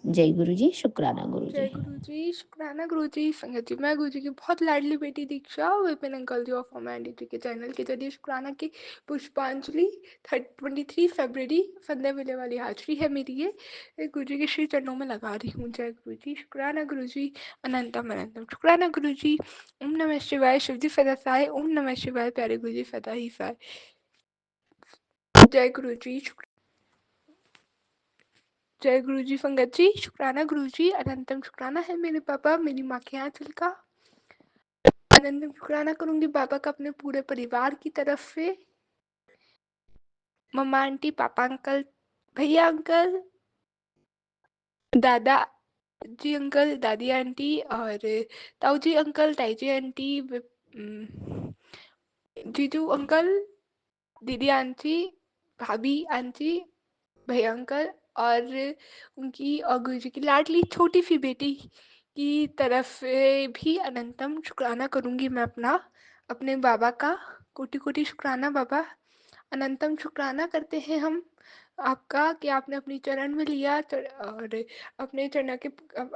जय गुरु जी, शुक्राना गुरु जय जी। गुरु जी, शुक्राना गुरु जी। संगत जी, मैं गुरु जी की बहुत लाडली बेटी दीक्षा Vipin uncle ji of Mandy जी के चैनल के जरिए शुक्राना की पुष्पांजलि 23 फरवरी फंदे मिले वाली हाजिरी है मेरी ये गुरु जी के श्री चरणों में लगा रही हूँ। जय गुरु जी, शुक्राना गुरु जी, अनंतम अनंतम शुक्राना गुरु जी। ओम नमः शिवाय, शिव जी फदा साय, ओम नमः शिवाय, प्यारे गुरु जी फदा ही साय। जय गुरु जी, जय गुरु जी। संगत जी, शुक्राना गुरु जी, अनंतम शुक्राना है मेरे पापा मेरी माँ के आंचल का। अनंतम शुक्राना करूंगी बाबा का अपने पूरे परिवार की तरफ से, मम्मा आंटी, पापा अंकल, भैया अंकल, दादा जी अंकल, दादी आंटी और ताऊ जी अंकल, ताई जी आंटी, जीजू अंकल, दीदी आंटी, भाभी आंटी, भैया अंकल और उनकी और गुरु जी की लाडली छोटी सी बेटी की तरफ से भी अनंतम शुक्राना करूंगी मैं अपने बाबा का। कोटि कोटि शुक्राना बाबा, अनंतम शुक्राना करते हैं हम आपका कि आपने अपनी चरण में लिया और अपने चरण के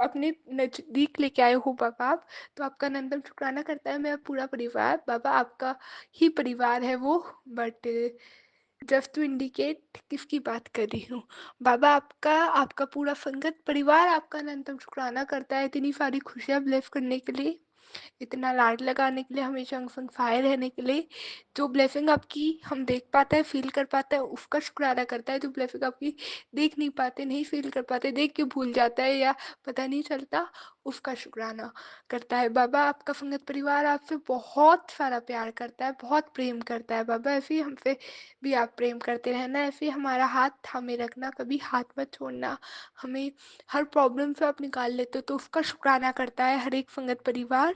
अपने नज़दीक लेके आए हो बाबा आप। तो आपका अनंतम शुक्राना करता है मेरा पूरा परिवार। बाबा आपका ही परिवार है वो, बट जस्ट टू इंडिकेट किसकी बात कर रही हूँ। बाबा आपका पूरा संगत परिवार आपका अनंतम शुक्राना करता है इतनी सारी खुशियाँ ब्लेस करने के लिए, इतना लाड लगाने के लिए, हमेशा अंग संग सहाय रहने के लिए। जो ब्लेसिंग आपकी हम देख पाते हैं, फील कर पाते हैं, उसका शुक्राना करता है। जो ब्लेसिंग आपकी देख नहीं पाते, नहीं फील कर पाते, देख के भूल जाता है या पता नहीं चलता, उसका शुक्राना करता है। बाबा आपका संगत परिवार आपसे बहुत सारा प्यार करता है, बहुत प्रेम करता है। बाबा ऐसे ही हमसे भी आप प्रेम करते रहना, ऐसे ही हमारा हाथ थामे रखना, कभी हाथ मत छोड़ना। हमें हर प्रॉब्लम से आप निकाल लेते हो, तो उसका शुक्राना करता है हर एक संगत परिवार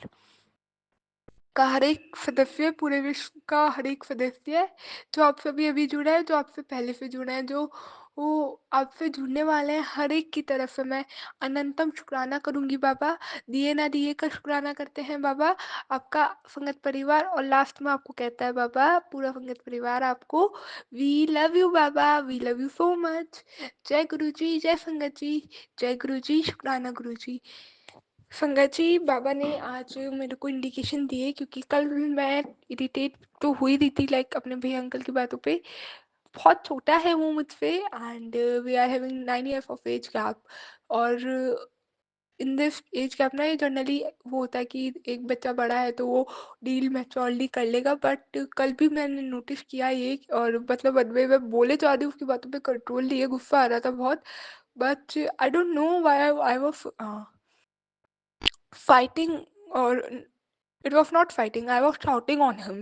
का, हर एक सदस्य, पूरे विश्व का हर एक सदस्य जो आपसे अभी अभी जुड़ा है, जो आपसे पहले से जुड़ा है, जो वो आपसे जुड़ने वाले हैं, हर एक की तरफ से मैं अनंतम शुक्राना करूंगी बाबा। दिए ना दिए का शुक्राना करते हैं बाबा आपका संगत परिवार। और लास्ट में आपको कहता है बाबा पूरा संगत परिवार आपको, वी लव यू बाबा, we love you so much. जय गुरु जी, जय संगत जी, जय गुरु जी, शुक्राना गुरु जी। संगत जी, बाबा ने आज मेरे को इंडिकेशन दिए क्योंकि कल मैं इरिटेट तो हुई रही थी लाइक अपने भैया अंकल की बातों पे। बहुत छोटा है वो मुझसे and we are having 9 years of age gap. और इन दिस एज गैप ना ये जनरली वो होता है कि एक बच्चा बड़ा है तो वो डील मैच्योरली कर लेगा, बट कल भी मैंने नोटिस किया ये, और मतलब बदले में बोले जा रही उसकी बातों पे कंट्रोल नहीं है, गुस्सा आ रहा था बहुत। But I don't know why I was fighting, or it was not fighting, I was shouting on him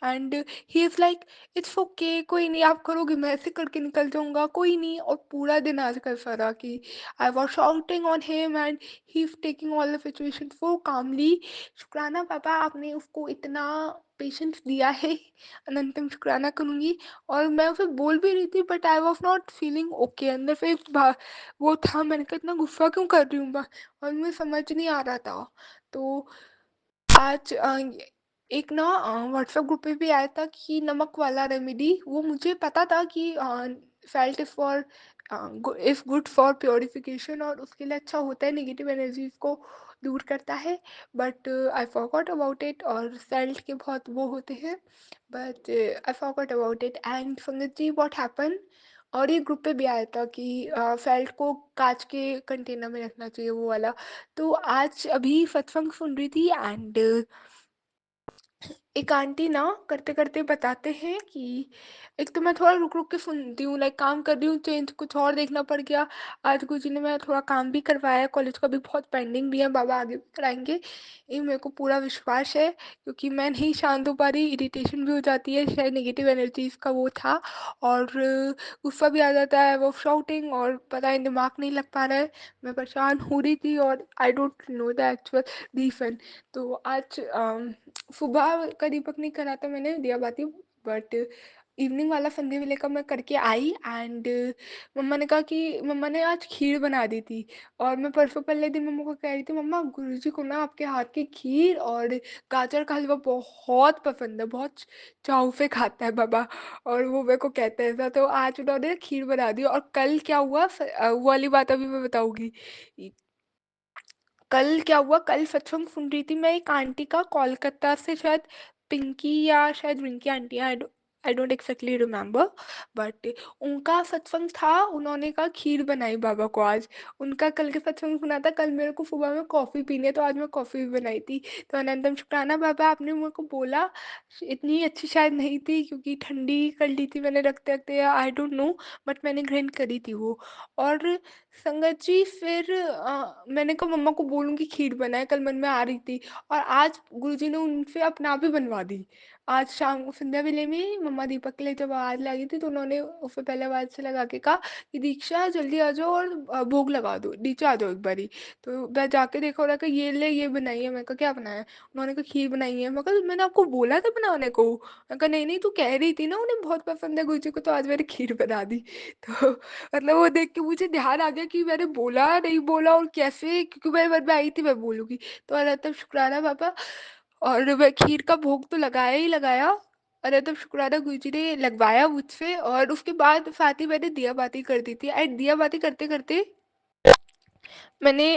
and he is like it's okay, कोई नहीं आप करोगे, मैं ऐसे करके निकल जाऊंगा, कोई नहीं। और पूरा दिन आज कैसा रहा कि I was shouting on him and he is taking all the situation so calmly। शुक्राना पापा आपने उसको इतना पेशेंस दिया है, अनंतम शुक्राना करूंगी। और मैं उसे बोल भी रही थी but I was not feeling okay, अंदर से वो था, मैंने कहा इतना गुस्सा क्यों कर रही हूँ और मुझे समझ नहीं आ रहा था। तो आज एक ना व्हाट्सएप ग्रुप पे भी आया था कि नमक वाला रेमेडी, वो मुझे पता था कि felt is for is good for purification और उसके लिए अच्छा होता है, नेगेटिव एनर्जीज को दूर करता है। But I forgot about it, और सेल्ट के बहुत वो होते हैं, but I forgot about it. And संगत जी व्हाट हैपन, और ये ग्रुप पे भी आया था कि फेल्ट को कांच के कंटेनर में रखना चाहिए वो वाला। तो आज अभी सत्संग सुन रही थी एंड एक आंटी ना करते करते बताते हैं कि एक तो मैं थोड़ा रुक रुक के सुनती हूँ, लाइक काम कर रही हूँ, चेंज कुछ और देखना पड़ गया। आज गुरु जी ने मेरा थोड़ा काम भी करवाया, कॉलेज का भी बहुत पेंडिंग भी है, बाबा आगे भी कराएंगे, ये मेरे को पूरा विश्वास है। क्योंकि मैं नहीं शांत हो पा रही, इरिटेशन भी हो जाती है, शायद नेगेटिव एनर्जीज का वो था, और गुस्सा भी आ जाता है, वो शाउटिंग, और पता है दिमाग नहीं लग पा रहा है, मैं परेशान हो रही थी और I don't know the actual reason. तो आज सुबह का दीपक नहीं करा था मैंने दिया बाती, बट इवनिंग वाला संडे वाले का मैं करके आई एंड मम्मा ने कहा कि मम्मा ने आज खीर बना दी थी और मैं परसों पहले दिन मम्मा को कह रही थी मम्मा गुरुजी को ना आपके हाथ की खीर और गाजर का हलवा बहुत पसंद है, बहुत चाव से खाता है बाबा। और वो मेरे को कहते हैं ऐसा, तो आज उन्होंने खीर बना दी। और कल क्या हुआ वो वाली बात अभी मैं बताऊंगी। कल क्या हुआ, कल सत्संग सुन रही थी मैं एक आंटी का, कोलकाता से, शायद पिंकी या शायद Rinki aunty, I don't exactly remember, but उनका सत्संग था। उन्होंने कहा खीर बनाई बाबा को आज। उनका कल के सत्संग सुना था। कल मेरे को सुबह में कॉफ़ी पीनी है तो आज मैं कॉफ़ी भी बनाई थी। तो अनंतम शुक्राना बाबा, आपने मेरे को बोला, इतनी अच्छी शायद नहीं थी क्योंकि ठंडी कर ली थी मैंने रखते रखते, या आई डोंट नो, बट मैंने ग्रहण करी थी वो। और संगत जी फिर मैंने कहा मम्मा को बोलूँगी खीर बनाए, कल मन में आ रही थी। और आज गुरुजी ने उनसे अपने आप ही बनवा दी। आज शाम को संध्या वेले में मम्मा दीपक के लिए जब आवाज़ लगी थी तो उन्होंने उससे पहले आवाज़ से लगा के कहा कि दीक्षा जल्दी आ जाओ और भोग लगा दो, नीचे आ जाओ एक बारी। तो मैं जाके देखा और कहा ये ले, ये बनाई है। मैं कहा क्या बनाया है? उन्होंने कहा खीर बनाई है। मैं कहा मैंने आपको बोला था बनाने को। मैं कहा नहीं नहीं, तू कह रही थी ना उन्हें बहुत पसंद है गुरुजी को, तो आज मैंने खीर बना दी। तो मतलब वो देख के मुझे ध्यान आ गया कि मैंने बोला नहीं बोला और कैसे, क्योंकि मेरे मन में आई थी मैं बोलूंगी। तो अरे तब शुक्राना पापा। और मैं खीर का भोग तो लगाया ही लगाया। अरे तब शुक्राना गुरुजी ने लगवाया मुझसे। और उसके बाद साथ ही मैंने दिया बाती कर दी थी एंड दिया बाती करते करते मैंने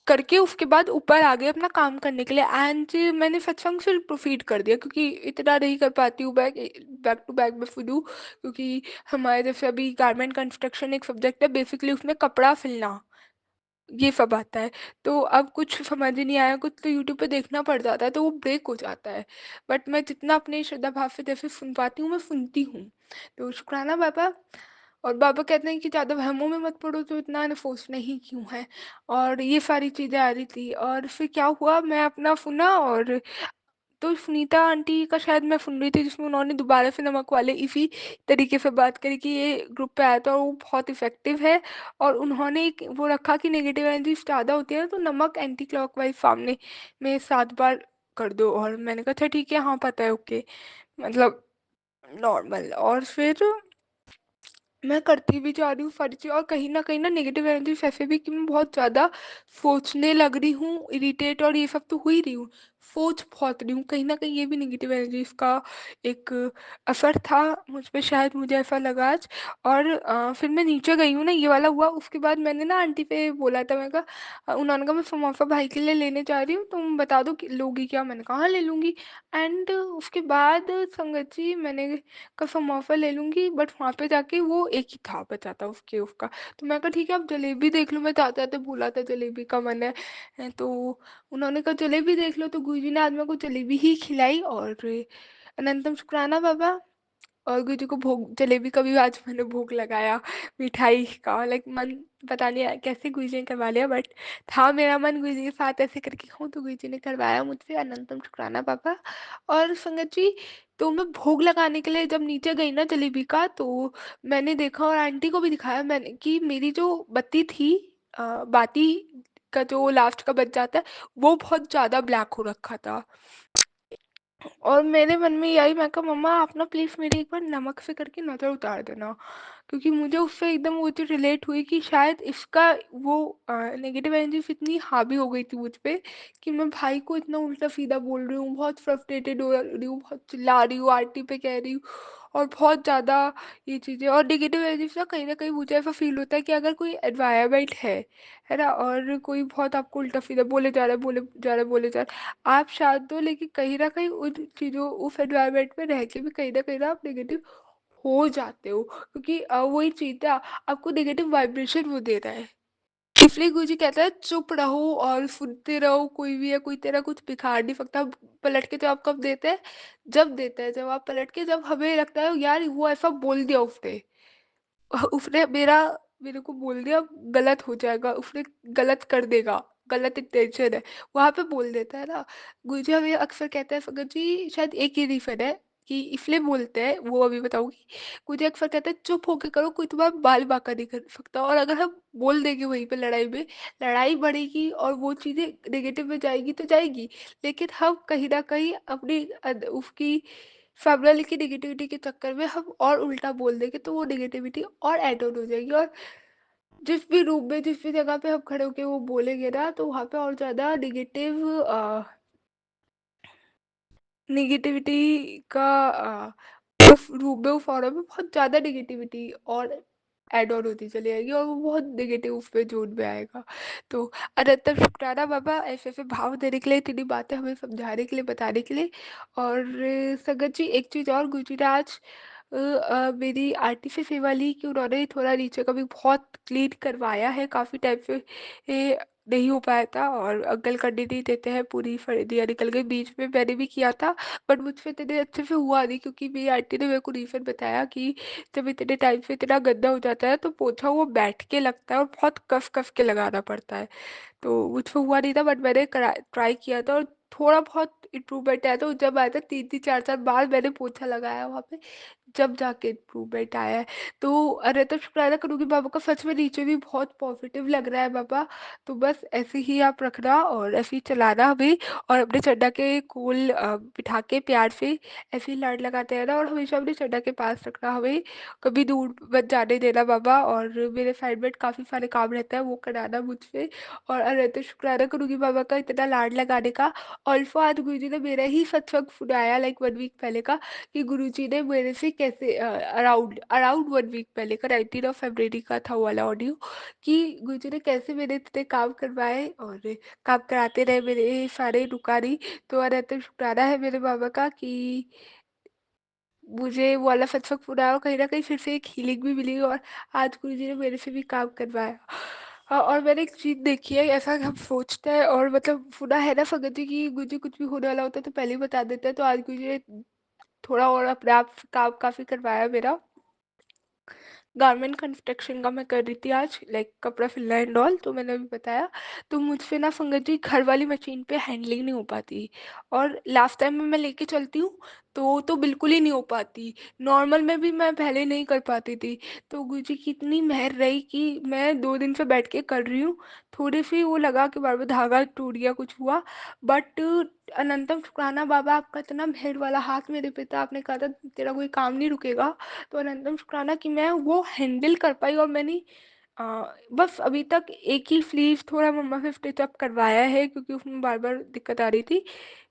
करके उसके बाद ऊपर आ गए अपना काम करने के लिए। एंड मैंने सत्संग से प्रोसीड कर दिया क्योंकि इतना नहीं कर पाती हूँ बैक बैक टू बैक में फुदू, क्योंकि हमारे जैसे अभी गारमेंट कंस्ट्रक्शन एक सब्जेक्ट है, बेसिकली उसमें कपड़ा सिलना ये सब आता है। तो अब कुछ समझ ही नहीं आया, कुछ तो यूट्यूब पे देखना पड़ जाता है तो वो ब्रेक हो जाता है। बट मैं जितना अपने श्रद्धा भाव से जैसे सुन पाती हूँ मैं सुनती हूँ। तो शुक्राना बाबा। और बाबा कहते हैं कि ज़्यादा वहमों में मत पड़ो, तो इतना नफोस नहीं क्यों है। और ये सारी चीज़ें आ रही थी और फिर क्या हुआ, मैं अपना सुना। और तो सुनीता आंटी का शायद मैं सुन रही थी जिसमें उन्होंने दोबारा से नमक वाले इसी तरीके से बात करी कि ये ग्रुप पे आया था और वो बहुत इफेक्टिव है। और उन्होंने एक वो रखा कि नेगेटिव एनर्जी ज़्यादा होती है ना तो नमक एंटी क्लॉकवाइज सामने में 7 बार कर दो। और मैंने कहा अच्छा ठीक है, हाँ पता है, ओके, मतलब नॉर्मल। और फिर मैं करती भी जा रही हूँ सारी चीज़। और कहीं ना नेगेटिव एनर्जी ऐसे भी कि मैं बहुत ज़्यादा सोचने लग रही हूँ, इरिटेट और ये सब तो हो ही रही हूँ, सोच बहुत रही हूँ। कहीं ना कहीं ये भी नेगेटिव एनर्जी का एक असर था मुझ पे, शायद मुझे ऐसा लगा आज। और फिर मैं नीचे गई हूँ ना, ये वाला हुआ। उसके बाद मैंने ना आंटी पे बोला था, मैं कहा उन्होंने कहा मैं समोसा भाई के लिए लेने जा रही हूँ, तुम बता दो कि लोगी क्या? मैंने कहा हाँ ले लूँगी। एंड उसके बाद संगत जी मैंने का समोसा ले लूँगी, बट वहाँ पे जाके वो एक ही था बचा था उसके उसका। तो मैं कहा ठीक है आप जलेबी देख लो, मैं जाते जाते बोला था जलेबी का मन है। तो उन्होंने कहा जलेबी देख लो, तो गुरुजी ने आज मेरे को जलेबी ही खिलाई। और अनंतम शुक्राना बाबा। और गुरुजी को भोग जलेबी का भी आज मैंने भोग लगाया, मिठाई का, लाइक मन पता नहीं कैसे गुरुजी ने करवा लिया, बट था मेरा मन गुरुजी के साथ ऐसे करके हूँ तो गुरुजी ने करवाया मुझसे। अनंतम शुक्राना पापा। और संगत जी, तो मैं भोग लगाने के लिए जब नीचे गई ना जलेबी का, तो मैंने देखा और आंटी को भी दिखाया मैंने कि मेरी जो बत्ती थी, बाती का जो लास्ट का बच जाता है, वो बहुत ज़्यादा ब्लैक हो रखा था। और मेरे मन में यही, मैं कहा मम्मा आप ना प्लीज़ मेरी एक बार नमक से करके नज़र उतार देना, क्योंकि मुझे उससे एकदम वो चीज़ रिलेट हुई कि शायद इसका वो नेगेटिव एनर्जी इतनी हावी हो गई थी मुझ पे कि मैं भाई को इतना उल्टा सीधा बोल रही हूँ, बहुत फ्रस्ट्रेटेड हो रही हूँ, बहुत चिल्ला रही हूँ, आरटी पे कह रही हूँ, और बहुत ज़्यादा ये चीज़ें। और नेगेटिव एनर्जी से ना कहीं मुझे ऐसा फील होता है कि अगर कोई एनवायरमेंट है ना, और कोई बहुत आपको उल्टा सीधा बोले जा रहा है, बोले जा रहा है, बोले जा रहा है, आप शांत हो, लेकिन कहीं ना कहीं उन चीज़ों उस एनवायरमेंट में रह के भी कहीं ना आप नेगेटिव हो जाते हो, क्योंकि वही चीज़ है, आपको नेगेटिव वाइब्रेशन वो दे रहा है। इसलिए गुरुजी कहता है चुप रहो और सुनते रहो, कोई भी है, कोई तेरा कुछ बिगाड़ नहीं सकता। पलट के जवाब कब देते हैं? जब देता है जवाब पलट के, जब हमें लगता है यार वो ऐसा बोल दिया उसने, उसने मेरे को बोल दिया, गलत हो जाएगा, उसने गलत कर देगा, गलत इंटेंशन है, वहां पे बोल देता है ना। गुरुजी हमें अक्सर कहते हैं, फगत जी शायद एक ही रीजन है कि इसलिए बोलते हैं, वो अभी बताऊंगी। गुरुजी अक्सर कहते हैं चुप होके करो, कोई तुम्हारा बाल बांका नहीं कर सकता। और अगर हम बोल देंगे वहीं पे लड़ाई में, लड़ाई बढ़ेगी और वो चीजें नेगेटिव में जाएगी तो जाएगी, लेकिन हम कहीं ना कहीं अपनी उसकी फेब्रुअरी की नेगेटिविटी के चक्कर में हम और उल्टा बोल देंगे तो वो नेगेटिविटी और ऐड ऑन हो जाएगी, और जिस भी रूप में जिस भी जगह पे हम खड़े होके वो बोलेंगे ना तो वहाँ पे और ज़्यादा नेगेटिविटी का उस रूप में उस फॉर्म में बहुत ज़्यादा नेगेटिविटी और ऐड ऑन होती चली जाएगी और वो बहुत नेगेटिव उस पे जोन में आएगा। तो अनंतम शुक्राना बाबा ऐसे ऐसे भाव देने के लिए, इतनी बातें हमें समझाने के लिए, बताने के लिए। और संगत जी एक चीज़ और, गुजरात मेरी आरटीसी सेवा ली कि उन्होंने थोड़ा नीचे का भी बहुत क्लीन करवाया है, काफ़ी टाइम से नहीं हो पाया था और अंकल करने नहीं देते हैं, पूरी फर्दियाँ निकल गई। बीच में मैंने भी किया था बट मुझसे इतने अच्छे से हुआ नहीं, क्योंकि मेरी आंटी ने मेरे को रीज़न बताया कि जब इतने टाइम से इतना गंदा हो जाता है तो पोछा वो बैठ के लगता है और बहुत कस कस के लगाना पड़ता है। तो मुझसे हुआ नहीं था बट मैंने ट्राई किया था और थोड़ा बहुत इम्प्रूवमेंट आया। तो जब आया था 3-3 4-4 बार मैंने पोछा लगाया वहाँ पे, जब जाके इम्प्रूवमेंट आया है। तो अरे तो शुक्राना करूँगी बाबा का, सच में नीचे भी बहुत पॉजिटिव लग रहा है बाबा। तो बस ऐसे ही आप रखना और ऐसे ही चलाना हमें, और अपने चड्डा के कोल बिठा के प्यार से ऐसे ही लाड लगाते रहना और हमेशा अपने चड्डा के पास रखना हमें, कभी दूर मत जाने देना बाबा। और मेरे असाइनमेंट काफ़ी सारे काम रहता है वो कराना मुझसे। और अरे तो शुक्राना करूँगी बाबा का इतना लाड लगाने का। ऑल्सो आज गुरु जी ने मेरा ही सत्संग सुनाया लाइक 1 वीक पहले का, कि गुरुजी ने मेरे से कैसे अराउंड अराउंड 1 वीक पहले का 19 फरवरी का था वो वाला ऑडियो, कि गुरुजी ने कैसे मेरे इतने काम करवाए और काम कराते रहे मेरे सारे रुकारी। तो अरे शुक्राना है मेरे बाबा का कि मुझे वो वाला सत्संग सुना और कहीं ना कहीं फिर से एक हीलिंग भी मिली, और आज गुरुजी ने मेरे से भी काम करवाया। और मैंने एक चीज देखी है, ऐसा हम सोचते हैं और मतलब सुना है ना संगत जी की गुरुजी कुछ भी होने वाला होता है तो पहले ही बता देते हैं। तो आज गुरुजी ने थोड़ा और अपने आप से काम काफ़ी करवाया मेरा। गारमेंट कंस्ट्रक्शन का मैं कर रही थी आज, लाइक कपड़ा सिलना एंड ऑल, तो मैंने अभी बताया। तो मुझसे ना संगत जी घर वाली मशीन पे हैंडलिंग नहीं हो पाती, और लास्ट टाइम में मैं लेके चलती हूँ तो बिल्कुल ही नहीं हो पाती। नॉर्मल में भी मैं पहले नहीं कर पाती थी। तो गुरुजी की इतनी मेहर रही कि मैं 2 दिन से बैठ के कर रही हूँ। थोड़ी सी वो लगा कि बार बार धागा टूट गया, कुछ हुआ, बट अनंतम शुक्राना बाबा आपका इतना मेहर वाला हाथ मेरे पे था, आपने कहा था तेरा कोई काम नहीं रुकेगा। तो अनंतम शुक्राना कि मैं वो हैंडल कर पाई। और मैंने बस अभी तक एक ही स्लीव थोड़ा मम्मा से स्टिच अप करवाया है क्योंकि उसमें बार बार दिक्कत आ रही थी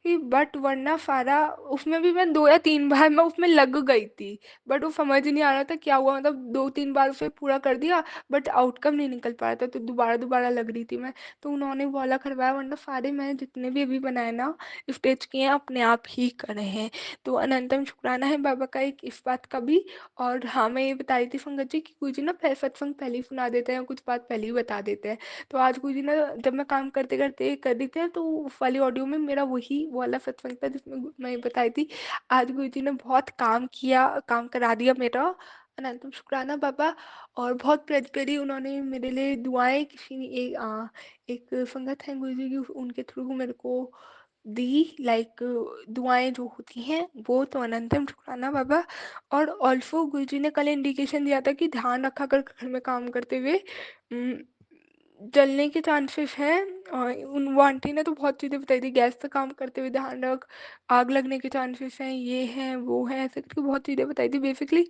कि, बट वरना सारा उसमें भी मैं 2 या 3 बार मैं उसमें लग गई थी। बट वो समझ ही नहीं आ रहा था क्या हुआ, मतलब 2-3 बार उसे पूरा कर दिया बट आउटकम नहीं निकल पा रहा था, तो दोबारा दोबारा लग रही थी मैं। तो उन्होंने वो वाला करवाया, वरना सारे मैंने जितने भी अभी बनाए ना स्टिच किए हैं अपने आप ही करे हैं। तो अनंतम शुक्राना है बाबा का एक इस बात का भी। और हाँ मैं ये बता रही थी संगत जी कि गुरुजी ना सत्संग पहले ही सुना देते हैं, कुछ बात पहले ही बता देते हैं। तो आज गुरुजी ना जब मैं काम करते करते कर रही थी तो उस वाली ऑडियो में मेरा वही वो वाला सत्संग था जिसमें मैं ये बताई थी। आज गुरुजी ने बहुत काम किया, काम करा दिया मेरा। अनंतम शुक्राना बाबा। और बहुत प्रेज करी उन्होंने मेरे लिए दुआएं, किसी ने एक संगत है गुरुजी की उनके थ्रू मेरे को दी, लाइक दुआएं जो होती हैं वो। तो अनंतम शुक्राना बाबा। और ऑल्सो गुरुजी ने कल इंडिकेशन दिया था कि ध्यान रखा कर घर में काम करते हुए उम, जलने के चांसेस हैं। और उन वो आंटी ने तो बहुत चीज़ें बताई थी, गैस पे काम करते हुए ध्यान रख, आग लगने के चांसेस हैं, ये हैं वो हैं, ऐसे करके बहुत चीज़ें बताई थी। बेसिकली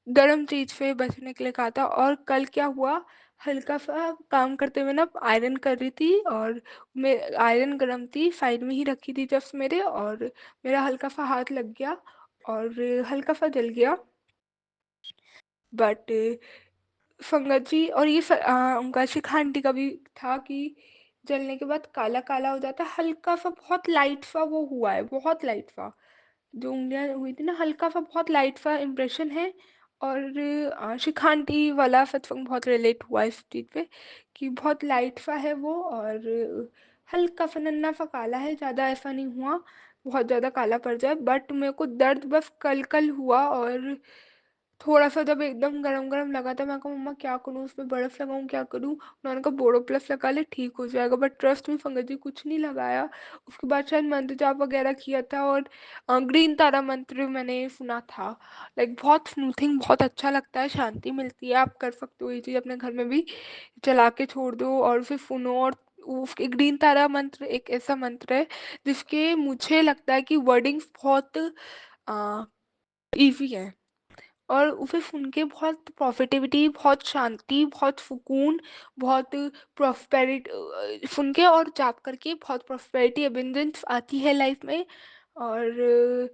गर्म चीज़ से बचने के लिए कहा था। और कल क्या हुआ, हल्का सा काम करते हुए ना आयरन कर रही थी और मैं आयरन गर्म थी, साइड में ही रखी थी जस्ट मेरे, और मेरा हल्का सा हाथ लग गया और हल्का सा जल गया। बट संगत जी और ये उनका शिखा आंटी का भी था कि जलने के बाद काला काला हो जाता है, हल्का सा बहुत लाइट सा वो हुआ है, बहुत लाइट सा जो उंगलियां हुई थी ना, हल्का सा बहुत लाइट सा इम्प्रेशन है। और शिखा आंटी वाला सत्संग बहुत रिलेट हुआ इस चीज़ पे कि बहुत लाइट सा है वो, और हल्का सा नन्ना सा काला है, ज़्यादा ऐसा नहीं हुआ बहुत ज़्यादा काला पड़ जाए। बट मेरे को दर्द बस कल कल हुआ, और थोड़ा सा जब एकदम गरम गरम लगा था मैं कहा मम्मा क्या करूँ, उसमें बर्फ लगाऊं क्या करूँ। उन्होंने कहा बोरो प्लस लगा ले ठीक हो जाएगा, बट ट्रस्ट में संगत जी कुछ नहीं लगाया। उसके बाद शायद मंत्र जाप वगैरह किया था, और ग्रीन तारा मंत्र मैंने सुना था। लाइक बहुत स्मूथिंग, बहुत अच्छा लगता है, शांति मिलती है। आप कर सकते हो ये चीज़ अपने घर में भी, चला के छोड़ दो और फिर सुनो। और उसके ग्रीन तारा मंत्र एक ऐसा मंत्र है जिसके मुझे लगता है कि वर्डिंग्स बहुत ईज़ी है। और उसे सुन के बहुत पॉज़िटिविटी, बहुत शांति, बहुत सुकून, बहुत सुन के और जाप करके बहुत प्रॉस्पेरिटी, अबंडेंस आती है लाइफ़ में। और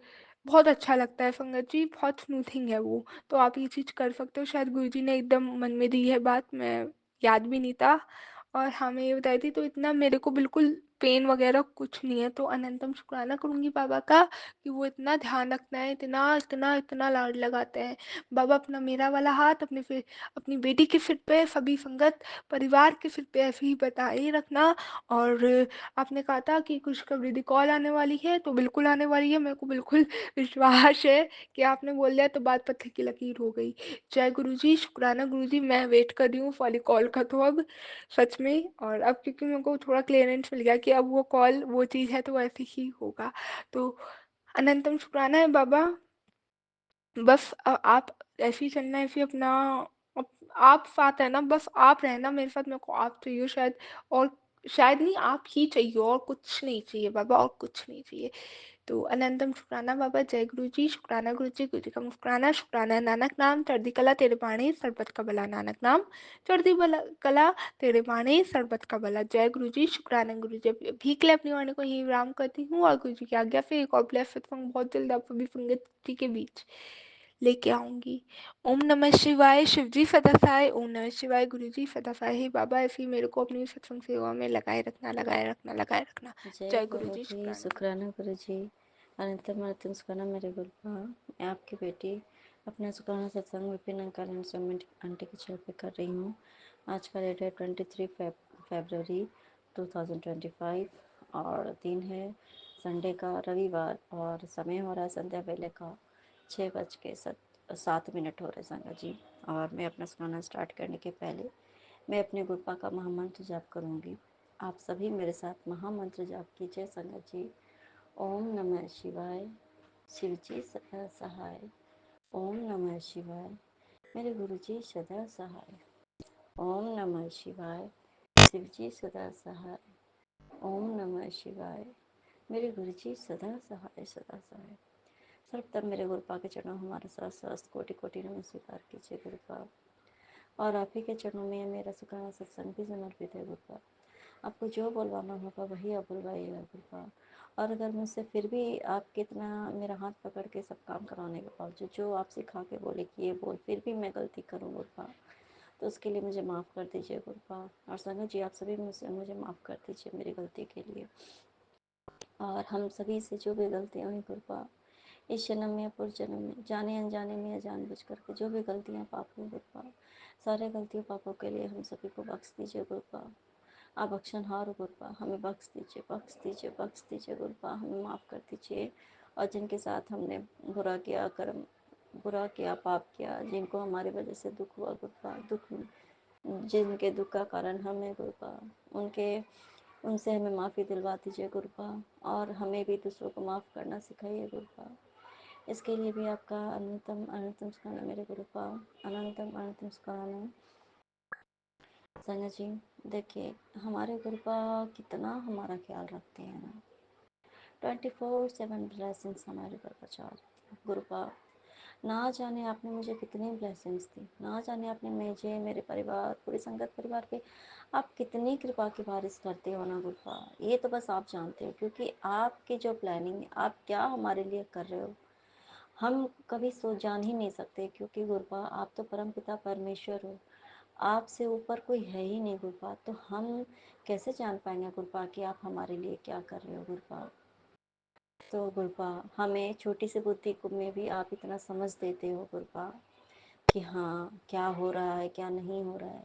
बहुत अच्छा लगता है संगत जी, बहुत स्मूथिंग है वो। तो आप ये चीज़ कर सकते हो। शायद गुरुजी ने एकदम मन में दी है बात, मैं याद भी नहीं था। और हाँ, मैं ये बताई थी, तो इतना मेरे को बिल्कुल पेन वगैरह कुछ नहीं है। तो अनंतम शुक्राना करूँगी बाबा का कि वो इतना ध्यान रखते हैं, इतना, इतना, इतना लाड लगाते हैं। बाबा अपना मेरा वाला हाथ अपनी बेटी के सिर पे, सभी संगत परिवार के सिर पे ऐसे ही बताए रखना। और आपने कहा था कि खुशखबरी कॉल आने वाली है, तो बिल्कुल आने वाली है। मेरे को बिल्कुल विश्वास है कि आपने बोल दिया तो बात पत्थर की लकीर हो गई। जय गुरु जी, शुक्राना गुरु जी। मैं वेट कर रही हूँ वाली कॉल का, तो अब सच में। और अब क्योंकि मेरे को थोड़ा क्लियरेंस मिल गया कि अब वो कॉल वो चीज़ है, तो ऐसे ही होगा। तो अनंतम शुक्राना है बाबा। बस आप ऐसे ही चलना, ऐसे ही अपना आप साथ रहना, बस आप रहना मेरे साथ। मेरे को आप चाहिए शायद, और शायद नहीं, आप ही चाहिए, और कुछ नहीं चाहिए बाबा, और कुछ नहीं चाहिए। तो अनंतम शुक्राना बाबा। जय गुरु जी, शुक्राना गुरु जी का मुस्कुराना, शुक्राना नानक नाम, चढ़ती कला तेरे बाणी, सरबत का भला नानक नाम, चढ़ती भला कला तेरे बाणी, सरबत का भला। जय गुरु जी, शुक्राना गुरु जी। भीख ले अपनी वाणी को यही विराम करती हूँ, और गुरु जी की आज्ञा से एक और ब्लेस सत्संग बहुत जल्द आप सभी संगत जी के बीच लेके आऊंगी। ओम नमः शिवाय। शिव जी सदा सहाय। ओम नमः शिवाय। गुरु जी सदा सहाय। हे बाबा, ऐसे ही मेरे को अपनी सत्संग सेवा में लगाए रखना, लगाए रखना, लगाए रखना। जय जय गुरु गुरु जी, जी, शुक्राना। शुक्राना गुरु जी। अनंतम अनंतम शुक्राना मेरे गुरुपा। मैं आपकी बेटी अपना शुक्राना सत्संग विपिन अंकल एंड सोमेंट आंटी के चैनल पे कर रही हूँ। आज का डेट है 23 फरवरी 2025 और दिन है संडे का, रविवार, और समय हो रहा है संध्या वेले का 6:07 हो रहे संगत जी। और मैं अपना शुक्राना स्टार्ट करने के पहले मैं अपने गुरुपा का महामंत्र जाप करूँगी। आप सभी मेरे साथ महामंत्र जाप कीजिए संगत जी। ओम नमः शिवाय। शिव जी सदा सहाय। ओम नमः शिवाय। मेरे गुरु जी सदा सहाय। ओम नमः शिवाय। शिव जी सदा सहाय। ओम नमः शिवाय। मेरे गुरु जी सदा सहाय, सदा सहाय। सर्वप्रथम मेरे गुरुपा के चरणों हमारे साथ सहस्त्र कोटि कोटि नमन स्वीकार कीजिए गुरुपा। और आप ही के चरणों में मेरा सुखाना सत्संग भी समर्पित है गुरुपा। आपको जो बोलवाना होगा वही आप बुलवाइएगा गुरुपा। और अगर मुझसे फिर भी आप कितना मेरा हाथ पकड़ के सब काम कराने के बावजूद जो आप सिखा के बोले कि ये बोल, फिर भी मैं गलती करूँ गुरुपा, तो उसके लिए मुझे माफ़ कर दीजिए गुरुपा। और संगत जी, आप सभी मुझे माफ़ कर दीजिए मेरी गलती के लिए। और हम सभी से जो भी गलतियाँ हुई गुरुपा, इस जन्म में या पूर्व जन्म में, जाने अनजाने में या जानबूझ करके जो भी गलतियाँ पाप हुई गुरुपा, सारे गलतियों पापों के लिए हम सभी को बख्श दीजिए गुरुपा। आप बख्शनहार हो गुरुपा, हमें बख्श दीजिए, बख्श दीजिए, बख्श दीजिए गुरुपा, हमें माफ़ कर दीजिए। और जिनके साथ हमने बुरा किया, कर्म बुरा किया, पाप किया, जिनको हमारी वजह से दुख हुआ गुरुपा, जिनके दुख का कारण हमें गुरुपा, उनसे हमें माफ़ी दिलवा दीजिए गुरुपा। और हमें भी दूसरों को माफ़ करना सिखाइए गुरुपा। इसके लिए भी आपका अनंतम अनंतम शुक्राना मेरे गुरुपा। अनंतम अनंतम शुक्राना संगत जी। देखिए, हमारे गुरुपा कितना हमारा ख्याल रखते हैं ना, 24/7 ब्लेसिंग्स हमारे ऊपर पहुँचा गुरुपा। ना जाने आपने मुझे कितनी ब्लेसिंग्स दी, ना जाने आपने मुझे, मेरे परिवार, पूरी संगत परिवार पे आप कितनी कृपा की बारिश करते हो ना गुरुपा। ये तो बस आप जानते हो, क्योंकि आपकी जो प्लानिंग, आप क्या हमारे लिए कर रहे हो हम कभी सोच जान ही नहीं सकते, क्योंकि गुरुपा आप तो परमपिता परमेश्वर हो, आपसे ऊपर कोई है ही नहीं गुरुपा। तो हम कैसे जान पाएंगे गुरुपा कि आप हमारे लिए क्या कर रहे हो गुरुपा। तो गुरुपा, हमें छोटी सी बुद्धि को में भी आप इतना समझ देते हो गुरुपा कि हाँ क्या हो रहा है, क्या नहीं हो रहा है।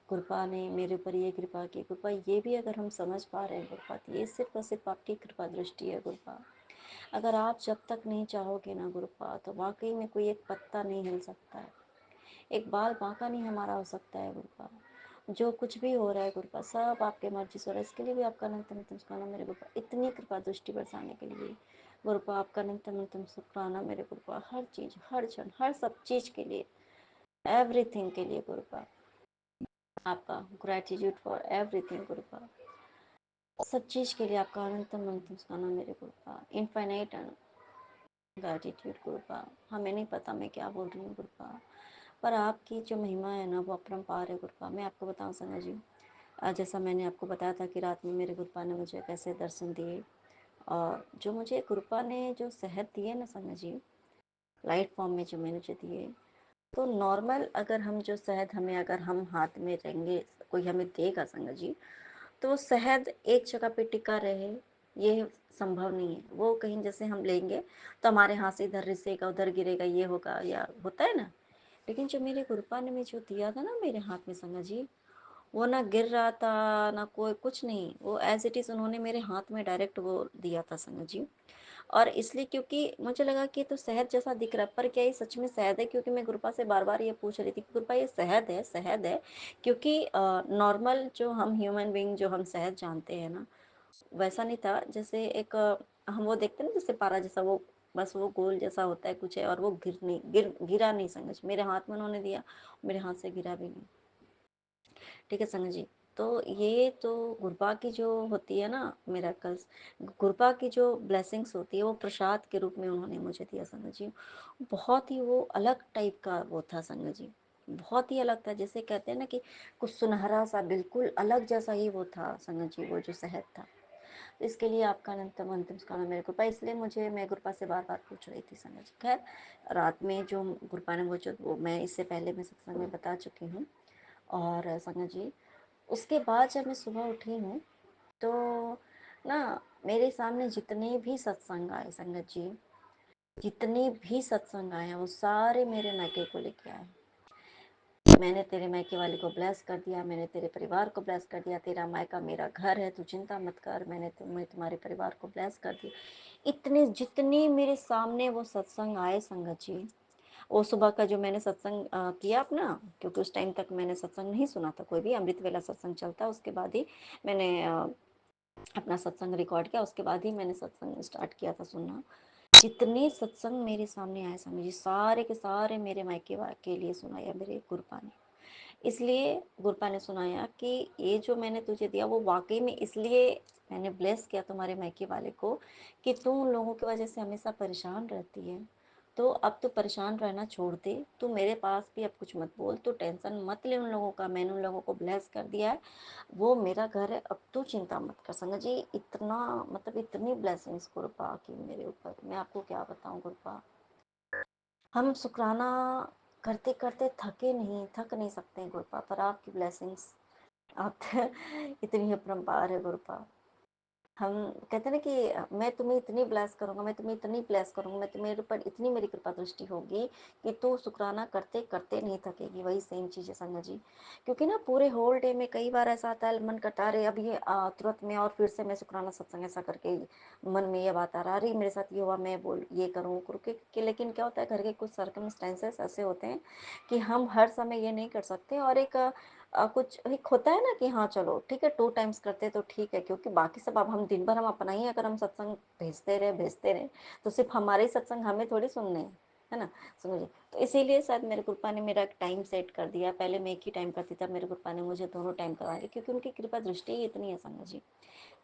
गुरुपा ने मेरे ऊपर ये कृपा की गुरुपा, ये भी अगर हम समझ पा रहे हैं गुरुपा, तो ये सिर्फ और सिर्फ आपकी कृपा दृष्टि है गुरुपा। अगर आप जब तक नहीं चाहोगे ना गुरुपा, तो वाकई में कोई एक पत्ता नहीं हिल सकता है, एक बाल बांका नहीं हमारा हो सकता है गुरुपा। जो कुछ भी हो रहा है गुरुपा, सब आपके मर्जी से हो रहा है। इसके लिए भी आपका अनंत अनंत शुक्राना मेरे गुरुपा, इतनी कृपा दृष्टि बरसाने के लिए गुरुपा। आपका अनंत अनंत शुक्राना मेरे गुरुपा, हर चीज़, हर क्षण, हर सब चीज़ के लिए, एवरीथिंग के लिए गुरुपा। आपका ग्रैटिट्यूड फॉर एवरीथिंग गुरुपा, सब चीज़ के लिए आपका अनंत अनंत शुक्राना मेरे गुरुपा। Infinite gratitude गुरुपा। हमें नहीं पता मैं क्या बोल रही हूँ गुरुपा, पर आपकी जो महिमा है ना वो अपरंपार है गुरुपा। मैं आपको बताऊँ संगा जी, जैसा मैंने आपको बताया था कि रात में मेरे गुरुपा ने मुझे कैसे दर्शन दिए, और जो मुझे गुरुपा ने जो शहद दिए ना संगा जी, लाइट फॉर्म में जो मैंने मुझे दिए, तो नॉर्मल अगर हम जो शहद हमें अगर हम हाथ में रहेंगे, कोई हमें देगा संगा जी, तो शहद एक जगह पे टिका रहे ये संभव नहीं है। वो कहीं जैसे हम लेंगे तो हमारे हाथ से इधर रिसेगा उधर गिरेगा, ये होगा या होता है ना। लेकिन जो मेरे गुरुपा ने मुझे जो दिया था ना मेरे हाथ में संगा जी, वो ना गिर रहा था ना कोई कुछ नहीं, वो एज इट इज़ उन्होंने मेरे हाथ में डायरेक्ट वो दिया था संगा जी। और इसलिए क्योंकि मुझे लगा कि ये तो शहद जैसा दिख रहा है, पर क्या ये सच में शहद है? क्योंकि मैं गुरुपा से बार बार ये पूछ रही थी कि गुरुपा ये शहद है, शहद है? क्योंकि नॉर्मल जो हम ह्यूमन बींग जो हम शहद जानते हैं ना, वैसा नहीं था। जैसे एक हम वो देखते हैं ना जैसे पारा जैसा, वो बस वो गोल जैसा होता है कुछ है, और वो गिरा नहीं संगत मेरे हाथ में उन्होंने दिया, मेरे हाथ से गिरा भी नहीं। ठीक है संगत जी, तो ये तो गुरबा की जो होती है ना मिरेकल्स, गुरबा की जो ब्लेसिंग्स होती है वो प्रसाद के रूप में उन्होंने मुझे दिया संगत जी। बहुत ही वो अलग टाइप का वो था संगत जी, बहुत ही अलग था। जैसे कहते हैं ना कि कुछ सुनहरा सा बिल्कुल अलग जैसा ही वो था संगत जी, वो जो शहद था। तो इसके लिए आपका अनंतम अंतिम शुक्राना मेरे गुरपा। इसलिए मैं गुरपा से बार बार पूछ रही थी संगत जी। खैर रात में जो गुरपा ने वो मैं इससे पहले मैं सत्संग में बता चुकी हूँ। और संगत जी उसके बाद जब मैं सुबह उठी हूँ तो ना मेरे सामने जितने भी सत्संग आए संगत जी, जितने भी सत्संग आए हैं वो सारे मेरे मायके को लेके आए। मैंने तेरे मायके वाले को ब्लेस कर दिया, मैंने तेरे परिवार को ब्लेस कर दिया, तेरा मायका मेरा घर है, तू चिंता मत कर, मैं तुम्हारे परिवार को ब्लेस कर दिया। इतने जितने मेरे सामने वो सत्संग आए संगत जी, वो सुबह का जो मैंने सत्संग किया अपना, क्योंकि उस टाइम तक मैंने सत्संग नहीं सुना था कोई भी, अमृत वेला सत्संग चलता, उसके बाद ही मैंने अपना सत्संग रिकॉर्ड किया, उसके बाद ही मैंने सत्संग स्टार्ट किया था सुनना। जितने सत्संग मेरे सामने आए समझ सारे के सारे मेरे मायके के लिए सुनाया मेरे गुरुपा ने। इसलिए गुरुपा ने सुनाया कि ये जो मैंने तुझे दिया वो वाकई में इसलिए मैंने ब्लेस किया तुम्हारे मायके वाले को कि तू उन लोगों की वजह से हमेशा परेशान रहती है, तो अब तो परेशान रहना छोड़ दे, तू मेरे पास भी अब कुछ मत बोल, तू टेंशन मत ले उन लोगों का, मैंने उन लोगों को ब्लेस कर दिया है, वो मेरा घर है, अब तू चिंता मत कर। संगत जी इतना मतलब इतनी ब्लेसिंग्स गुरुपा की मेरे ऊपर, मैं आपको क्या बताऊँ गुरुपा। हम शुक्राना करते करते थक नहीं सकते हैं गुरुपा, पर आपकी ब्लेसिंग्स आप इतनी अपरंपार है गुरुपा। हम कहते हैं ना कि मैं तुम्हें इतनी ब्लेस करूंगा, मैं तुम्हें इतनी ब्लेस करूंगा, मैं तुम्हें ऊपर इतनी मेरी कृपा दृष्टि होगी कि तू शुक्राना करते करते नहीं थकेगी। वही सेम चीज़ है संगत जी, क्योंकि ना पूरे होल डे में कई बार ऐसा आता है मन करता रहे अब ये तुरंत में और फिर से मैं शुक्राना सत्संग ऐसा करके मन में ये बात आ रहा, अरे मेरे साथ ये हुआ, मैं बोल ये करूँ क्योंकि लेकिन क्या होता है घर के कुछ सर्कमस्टेंसेस ऐसे होते हैं कि हम हर समय ये नहीं कर सकते। और कुछ एक होता है ना कि हाँ चलो ठीक है 2 टाइम्स करते तो ठीक है, क्योंकि बाकी सब अब हम दिन भर हम अपना ही अगर हम सत्संग भेजते रहे तो सिर्फ हमारे ही सत्संग हमें थोड़ी सुनने हैं, है ना। समझिए, तो इसीलिए शायद मेरे गुरुपा ने मेरा एक टाइम सेट कर दिया। पहले मैं एक ही टाइम करती था, मेरे गुरुपा ने मुझे दोनों टाइम करवा दिया, क्योंकि उनकी कृपा दृष्टि ही इतनी है संगत जी।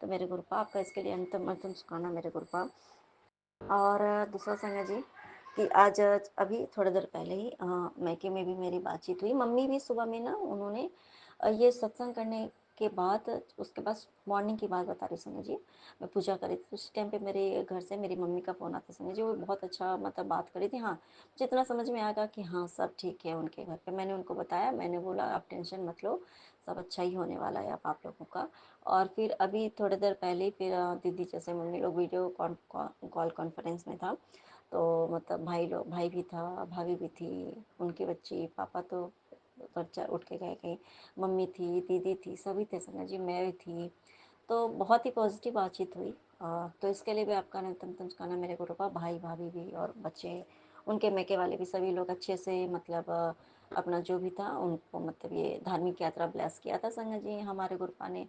तो मेरे गुरुपा आपका इसके लिए अंतम अंतम शुक्राना मेरे गुरुपा। और दूसरा संगत जी कि आज अभी थोड़ी देर पहले ही मैके में भी मेरी बातचीत हुई। मम्मी भी सुबह में ना उन्होंने ये सत्संग करने के बाद उसके बाद मॉर्निंग की बात बता रही संगत जी, मैं पूजा करी थी उस टाइम पे मेरे घर से मेरी मम्मी का फ़ोन आता संगत जी, वो बहुत अच्छा मतलब बात करी थी। हाँ जितना समझ में आएगा कि हाँ सब ठीक है उनके घर पे। मैंने उनको बताया, मैंने बोला आप टेंशन मत लो, सब अच्छा ही होने वाला है अब आप लोगों का। और फिर अभी थोड़ी देर पहले फिर दीदी जैसे मम्मी लोग वीडियो कॉल कॉन्फ्रेंस में था, तो मतलब भाई भी था, भाभी भी थी, उनके बच्चे, पापा तो बच्चा उठ के गए कहीं, मम्मी थी, दीदी थी, सभी थे संगत जी, मैं भी थी। तो बहुत ही पॉजिटिव बातचीत हुई। तो इसके लिए भी आपका अनंतम शुक्राना मेरे गुरुपा। भाई भाभी भी और बच्चे, उनके मैके वाले भी, सभी लोग अच्छे से मतलब अपना जो भी था उनको मतलब ये धार्मिक यात्रा ब्लेस किया था संगत जी हमारे गुरुपा ने।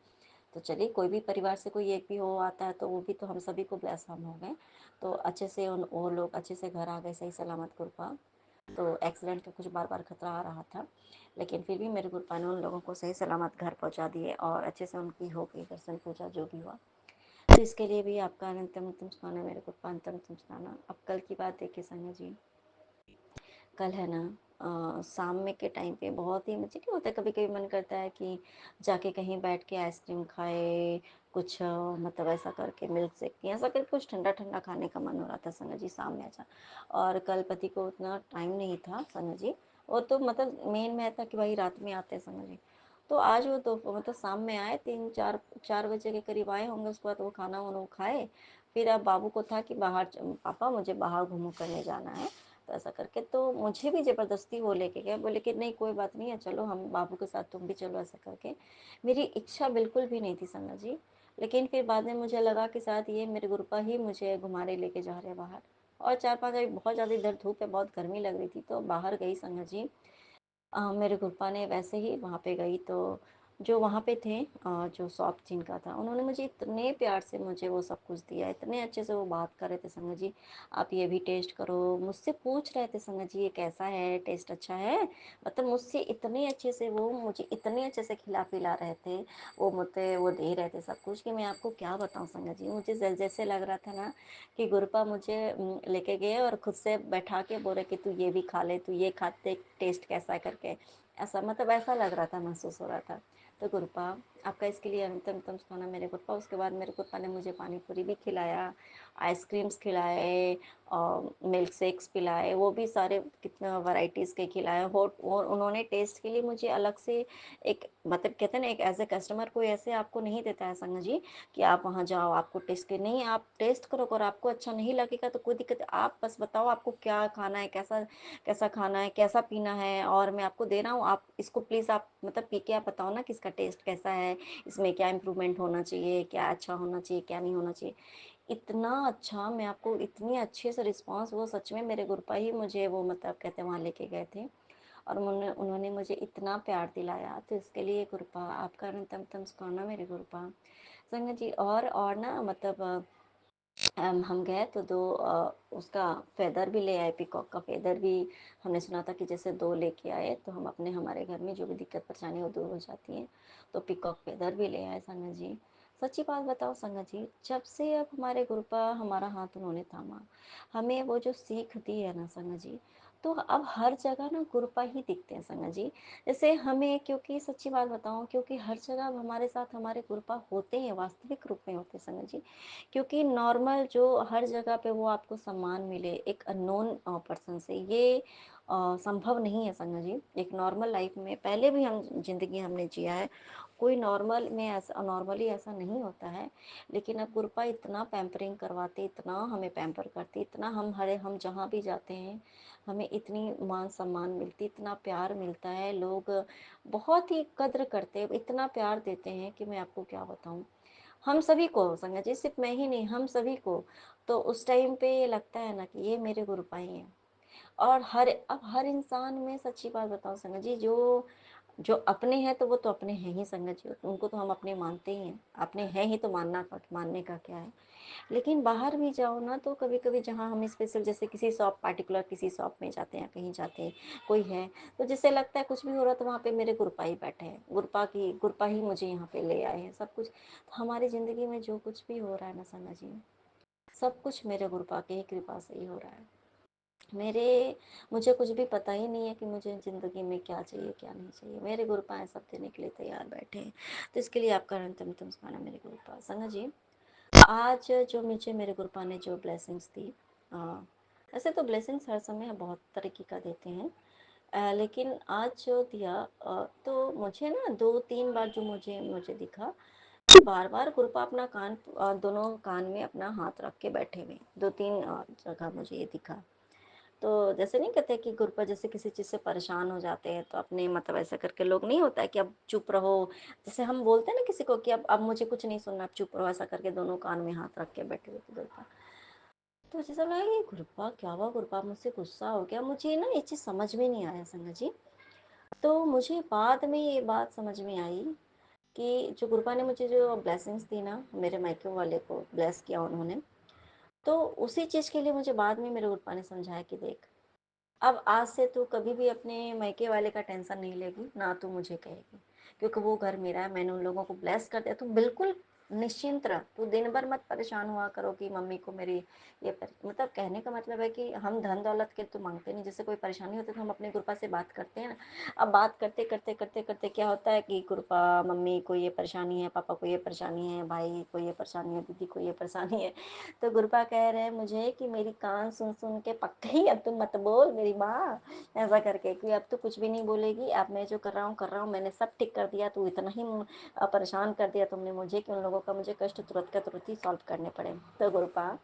तो चलिए कोई भी परिवार से कोई एक भी हो आता है तो वो भी तो हम सभी को ब्लेस हम हो गए। तो अच्छे से वो लोग अच्छे से घर आ गए सही सलामत गुरुपा। तो एक्सीडेंट का कुछ बार बार खतरा आ रहा था, लेकिन फिर भी मेरे गुरुपा ने उन लोगों को सही सलामत घर पहुंचा दिए और अच्छे से उनकी हो गई दर्शन पूजा जो भी हुआ। तो इसके लिए भी आपका अनंतम उत्तम शुक्राना मेरे गुरुपा, अनंतम उत्तम शुक्राना। अब कल की बात देखिए संगा जी, कल है ना शाम में के टाइम पे बहुत ही मुझे नहीं होता, कभी कभी मन करता है कि जाके कहीं बैठ के आइसक्रीम खाए, कुछ मतलब ऐसा करके मिल्क शेक पिए, ऐसा करके कुछ ठंडा ठंडा खाने का मन हो रहा था संगा जी शाम में ऐसा। और कल पति को उतना टाइम नहीं था संगा जी, वो तो मतलब मेन में था कि भाई रात में आते हैं संगा जी। तो आज वो तो मतलब शाम में आए, 3-4 बजे के करीब आए होंगे। उसके बाद वो खाना वाना खाए, फिर अब बाबू को था कि बाहर पापा मुझे बाहर घूमू करने जाना है, तो ऐसा करके तो मुझे भी ज़बरदस्ती वो लेके गया। बोले कि नहीं कोई बात नहीं है, चलो हम बाबू के साथ तुम भी चलो, ऐसा करके। मेरी इच्छा बिल्कुल भी नहीं थी संगा जी, लेकिन फिर बाद में मुझे लगा कि शायद ये मेरे गुरुपा ही मुझे घुमाने लेके जा रहे हैं बाहर। और 4-5 अभी बहुत ज़्यादा इधर धूप है, बहुत गर्मी लग रही थी, तो बाहर गई संगा जी। मेरे गुप्पा ने वैसे ही वहाँ पे गई, तो जो वहाँ पे थे जो शॉप जिनका था, उन्होंने मुझे इतने प्यार से मुझे वो सब कुछ दिया, इतने अच्छे से वो बात कर रहे थे संगा जी, आप ये भी टेस्ट करो, मुझसे पूछ रहे थे संगा जी ये कैसा है, टेस्ट अच्छा है, मतलब मुझसे इतने अच्छे से वो मुझे इतने अच्छे से खिला पिला रहे थे, वो मुझे वो दे रहे थे सब कुछ कि मैं आपको क्या बताऊँ संगा जी। मुझे जैसे लग रहा था ना कि गुरुपा मुझे लेके गए और खुद से बैठा के बोले कि तू ये भी खा ले, तू ये खा, देख टेस्ट कैसा है करके, ऐसा मतलब ऐसा लग रहा था, महसूस हो रहा था। तो गुरुपा आपका इसके लिए अनंतम उत्तम शुक्राना मेरे गुरुपा। उसके बाद मेरे गुरुपा ने मुझे पानी पूरी भी खिलाया, आइसक्रीम्स खिलाए और मिल्क शेक्स पिलाए, वो भी सारे कितना वैरायटीज़ के खिलाए। और उन्होंने टेस्ट के लिए मुझे अलग से एक मतलब कहते हैं ना, एक एज ए कस्टमर कोई ऐसे आपको नहीं देता है संग जी कि आप वहाँ जाओ आपको टेस्ट के, नहीं, आप टेस्ट करो, और आपको अच्छा नहीं लगेगा तो कोई दिक्कत, आप बस बताओ आपको क्या खाना है, कैसा कैसा खाना है, कैसा पीना है, और मैं आपको दे रहा हूँ, आप इसको प्लीज़ आप मतलब पी के आप बताओ ना कि इसका टेस्ट कैसा है, इसमें क्या इम्प्रूवमेंट होना चाहिए, क्या अच्छा होना चाहिए, क्या नहीं होना चाहिए। इतना अच्छा, मैं आपको इतनी अच्छे से रिस्पॉन्स, वो सच में मेरे गुरुपा ही मुझे वो मतलब कहते हैं वहाँ लेके गए थे, और उन्होंने मुझे इतना प्यार दिलाया, तो इसके लिए गुरुपा आपका अनंतम शुक्राना मेरे गुरुपा। संगत जी और ना मतलब हम गए तो दो उसका फेदर भी ले आए, पिकॉक का फेदर भी। हमने सुना था कि जैसे 2 लेके आए तो हम अपने हमारे घर में जो भी दिक्कत परेशानी वो दूर हो जाती है, तो पिकॉक फेदर भी ले आए संगत जी। सच्ची बात बताओ संगत जी, जब से अब हमारे गुरुपा हमारा हाथ उन्होंने थामा, हमें वो जो सीख दी है ना संगत जी, तो अब हर जगह ना गुरुपा ही दिखते हैं संगत जी। जैसे हमें, क्योंकि सच्ची बात बताऊं, क्योंकि हर जगह अब हमारे साथ हमारे गुरुपा होते हैं, वास्तविक रूप में होते हैं संगत जी। क्योंकि नॉर्मल जो हर जगह पे वो आपको सम्मान मिले एक अननोन पर्सन से, ये संभव नहीं है संगत जी। एक नॉर्मल लाइफ में पहले भी हम जिंदगी हमने जिया है, कोई नॉर्मल में ऐसा नॉर्मली ऐसा नहीं होता है। लेकिन अब गुरुपा इतना पैम्परिंग करवाते, इतना हमें पैम्पर करते, इतना हम जहाँ भी जाते हैं हमें इतनी मान सम्मान मिलती, इतना प्यार मिलता है, लोग बहुत ही कद्र करते, इतना प्यार देते हैं कि मैं आपको क्या बताऊँ। हम सभी को संगत जी, सिर्फ मैं ही नहीं, हम सभी को। तो उस टाइम पे ये लगता है ना कि ये मेरे गुरुपा ही हैं। और अब हर इंसान में सच्ची बात बताओ संगत जी, जो जो अपने हैं तो वो तो अपने हैं ही संगत जी, उनको तो हम अपने मानते ही हैं, अपने हैं ही तो मानने का क्या है। लेकिन बाहर भी जाओ ना, तो कभी कभी जहाँ हम स्पेशल जैसे किसी शॉप, पार्टिकुलर किसी शॉप में जाते हैं, कहीं जाते हैं, कोई है, तो जिससे लगता है कुछ भी हो रहा है तो वहाँ पे मेरे गुरुपा ही बैठे हैं, गुरुपा ही मुझे यहाँ पे ले आए हैं सब कुछ। तो हमारी ज़िंदगी में जो कुछ भी हो रहा है ना संगा जी, सब कुछ मेरे गुरुपा की ही कृपा से ही हो रहा है। मुझे कुछ भी पता ही नहीं है कि मुझे ज़िंदगी में क्या चाहिए क्या नहीं चाहिए, मेरे गुरुपा हैं सब देने के लिए तैयार बैठे हैं। तो इसके लिए आपका अनंतम शुक्राना मेरे गुरुपा। संगा जी, आज जो मुझे मेरे गुरुपा ने जो ब्लेसिंग्स दी, अ, ऐसे तो ब्लेसिंग्स हर समय बहुत तरीके का देते हैं, लेकिन आज जो दिया तो मुझे ना 2-3 बार जो मुझे मुझे दिखा, बार बार गुरुपा अपना दोनों कान में अपना हाथ रख के बैठे हुए, 2-3 जगह मुझे ये दिखा। तो जैसे नहीं कहते कि गुरुपा जैसे किसी चीज़ से परेशान हो जाते हैं तो अपने मतलब ऐसा करके, लोग नहीं होता है कि अब चुप रहो, जैसे हम बोलते हैं ना किसी को कि अब मुझे कुछ नहीं सुनना, अब चुप रहो, ऐसा करके दोनों कान में हाथ रख के बैठे हुए थे गुरुपा। तो जैसा लगा कि गुरुपा क्या हुआ, गुरुपा मुझसे गुस्सा हो गया, मुझे ना ये चीज़ समझ में नहीं आया संगत जी। तो मुझे बाद में ये बात समझ में आई कि जो गुरुपा ने मुझे जो ब्लेसिंग्स दी ना, मेरे मायके वाले को ब्लेस किया उन्होंने, तो उसी चीज़ के लिए मुझे बाद में मेरे गुरुपा ने समझाया कि देख, अब आज से तू कभी भी अपने मायके वाले का टेंशन नहीं लेगी, ना तू मुझे कहेगी, क्योंकि वो घर मेरा है, मैंने उन लोगों को ब्लेस कर दिया, तो बिल्कुल निश्चिंत रह, तू दिन भर मत परेशान हुआ करो कि मम्मी को मेरी मतलब कहने का मतलब है कि हम धन दौलत के तो मांगते नहीं, जैसे कोई परेशानी होती है तो हम अपने कृपा से बात करते हैं ना। अब बात करते करते करते करते क्या होता है कि कृपा, मम्मी को ये परेशानी है, पापा को ये परेशानी है, भाई को ये परेशानी है, दीदी को ये परेशानी है, तो गुरपा कह रहे हैं मुझे कि मेरी कान सुन सुन के पक गई, अब तुम मत बोल मेरी माँ, ऐसा करके कि अब तो कुछ भी नहीं बोलेगी, अब मैं जो कर रहा हूँ मैंने सब ठीक कर दिया, तू इतना ही परेशान कर दिया तुमने मुझे कि उन लोगों का मुझे कष्ट तुरंत का तुरंत ही सॉल्व करने पड़े। तो गुरुपा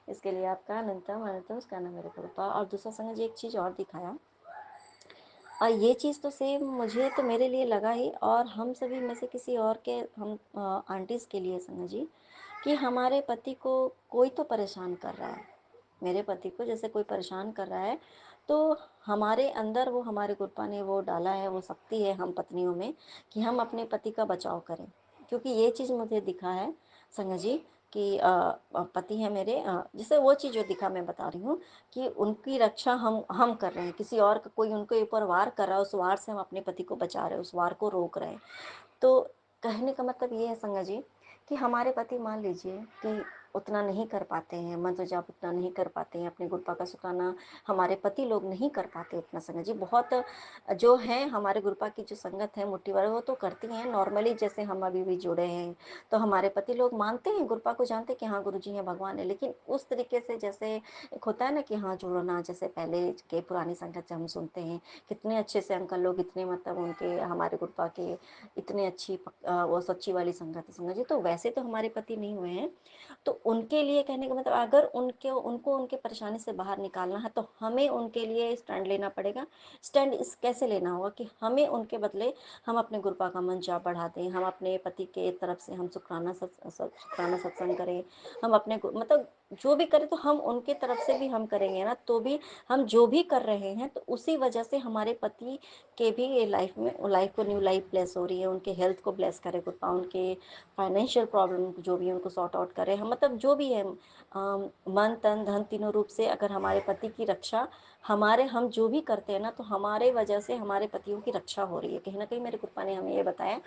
इसके लिए आपका अनंतम अनंतम उसका नाम मेरे गुरुपा। और दूसरा संग जी एक चीज़ और दिखाया, और ये चीज़ तो सेम मुझे तो मेरे लिए लगा ही, और हम सभी में से किसी और के, हम आंटीज़ के लिए संग जी, कि हमारे पति को कोई तो परेशान कर रहा है, मेरे पति को जैसे कोई परेशान कर रहा है, तो हमारे अंदर वो हमारे गुरुपा ने वो डाला है, वो शक्ति है हम पत्नियों में कि हम अपने पति का बचाव करें। क्योंकि ये चीज़ मुझे दिखा है संग जी कि पति है मेरे, जैसे वो चीज़ जो दिखा मैं बता रही हूँ कि उनकी रक्षा हम कर रहे हैं, किसी और का कोई उनके ऊपर वार कर रहा है, उस वार से हम अपने पति को बचा रहे हैं, उस वार को रोक रहे हैं। तो कहने का मतलब ये है संगा जी कि हमारे पति मान लीजिए कि उतना नहीं कर पाते हैं, मंत्र जाप उतना नहीं कर पाते हैं, अपने गुरुपा का शुक्राना हमारे पति लोग नहीं कर पाते उतना संगा जी। बहुत जो है हमारे गुरुपा की जो संगत है मुट्ठी वाले वो तो करती हैं नॉर्मली, जैसे हम अभी भी जुड़े हैं तो हमारे पति लोग मानते हैं गुरुपा को, जानते हैं कि हाँ गुरु जी हैं, भगवान है, लेकिन उस तरीके से जैसे एक होता है ना कि हाँ जुड़ना, जैसे पहले के पुरानी संगत से हम सुनते हैं कितने अच्छे से अंकल लोग, इतने मतलब उनके हमारे गुरुपा के इतनी अच्छी वो सच्ची वाली संगत है संगत जी। तो वैसे तो हमारे पति नहीं हुए हैं, तो उनके लिए कहने का मतलब अगर उनको उनके परेशानी से बाहर निकालना है तो हमें उनके लिए स्टैंड लेना पड़ेगा। स्टैंड इस कैसे लेना होगा कि हमें उनके बदले हम अपने गुरुपा का मन जाप बढ़ा दें, हम अपने पति के तरफ से हम शुक्राना सत्संग करें, हम अपने मतलब जो भी करें तो हम उनके तरफ से भी हम करेंगे ना, तो भी हम जो भी कर रहे हैं तो उसी वजह से हमारे पति के भी ये लाइफ में लाइफ को न्यू लाइफ ब्लेस हो रही है, उनके हेल्थ को ब्लेस करे गुरुपा, उनके फाइनेंशियल प्रॉब्लम जो भी है उनको सॉर्ट आउट करे, हम मतलब जो भी है मन तन धन तीनों रूप से अगर हमारे पति की रक्षा हमारे हम जो भी करते हैं ना तो हमारे वजह से हमारे पतियों की रक्षा हो रही है, कहीं ना कहीं मेरे गुरुपा ने हमें ये बताया।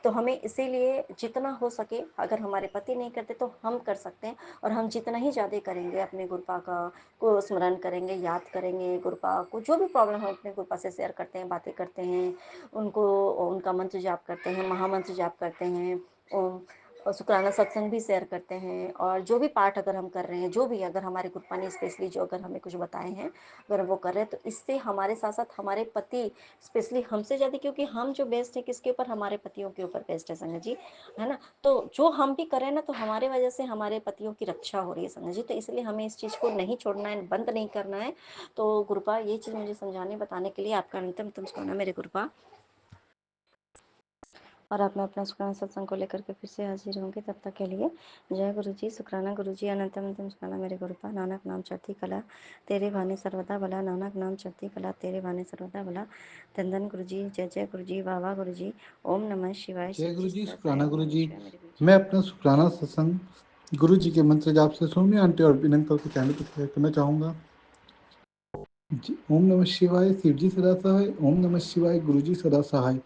तो हमें इसीलिए जितना हो सके अगर हमारे पति नहीं करते तो हम कर सकते हैं, और हम जितना ही ज़्यादा करेंगे अपने गुरुपा का को स्मरण करेंगे, याद करेंगे गुरुपा को, जो भी प्रॉब्लम है अपने गुरुपा से शेयर करते हैं, बातें करते हैं, उनको उनका मंत्र जाप करते हैं, महामंत्र जाप करते हैं, और शुक्राना सत्संग भी शेयर करते हैं, और जो भी पाठ अगर हम कर रहे हैं, जो भी अगर हमारे गुरुपा ने स्पेशली जो अगर हमें कुछ बताए हैं अगर वो कर रहे हैं तो इससे हमारे साथ साथ हमारे पति स्पेशली हमसे ज़्यादा, क्योंकि हम जो बेस्ट है किसके ऊपर, हमारे पतियों के ऊपर बेस्ट है संगत जी, है ना। तो जो हम भी करें ना तो हमारे वजह से हमारे पतियों की रक्षा हो रही है संगत जी, तो इसलिए हमें इस चीज़ को नहीं छोड़ना है, बंद नहीं करना है। तो गुरुपा ये चीज़ मुझे समझाने बताने के लिए आपका अंतिम शुक्राना मेरे गुरुपा। और अब मैं अपना शुक्राना सत्संग को लेकर के फिर से हाजिर होंगे, तब तक के लिए जय गुरु जी, शुक्राना गुरु जी, अनंतम अंतम शुक्राना मेरे गुरुपा। नानक नाम चढ़ती कला तेरे भाने सर्वदा भला, नानक नाम चढ़ती कला तेरे भाने सर्वदा भला। धन धन गुरु जी, जय जय गुरु जी, वाह वाह गुरु जी, ओम नमः शिवाय। जय गुरु जी, सच्ची शुक्राना गुरु जी। मेरे गुरु जी। मैं अपना शुक्राना सत्संग गुरु जी के मंत्र जाप से सोमी आंटी और बिनन को चैनल पर शेयर करना चाहूँगा। ओम नमः शिवाय, शिव जी सदा सहाय, ओम नमः शिवाय, गुरु जी सदा सहाय।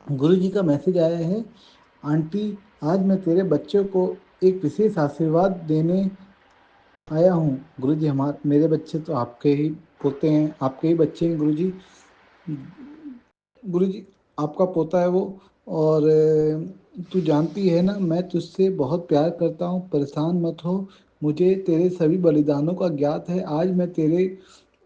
गुरु जी का मैसेज आया है, आंटी आज मैं तेरे बच्चों को एक विशेष आशीर्वाद देने आया हूँ। गुरु जी मेरे बच्चे तो आपके ही पोते हैं, आपके ही बच्चे हैं गुरु जी। गुरु जी आपका पोता है वो, और तू जानती है ना मैं तुझसे बहुत प्यार करता हूँ, परेशान मत हो, मुझे तेरे सभी बलिदानों का ज्ञात है।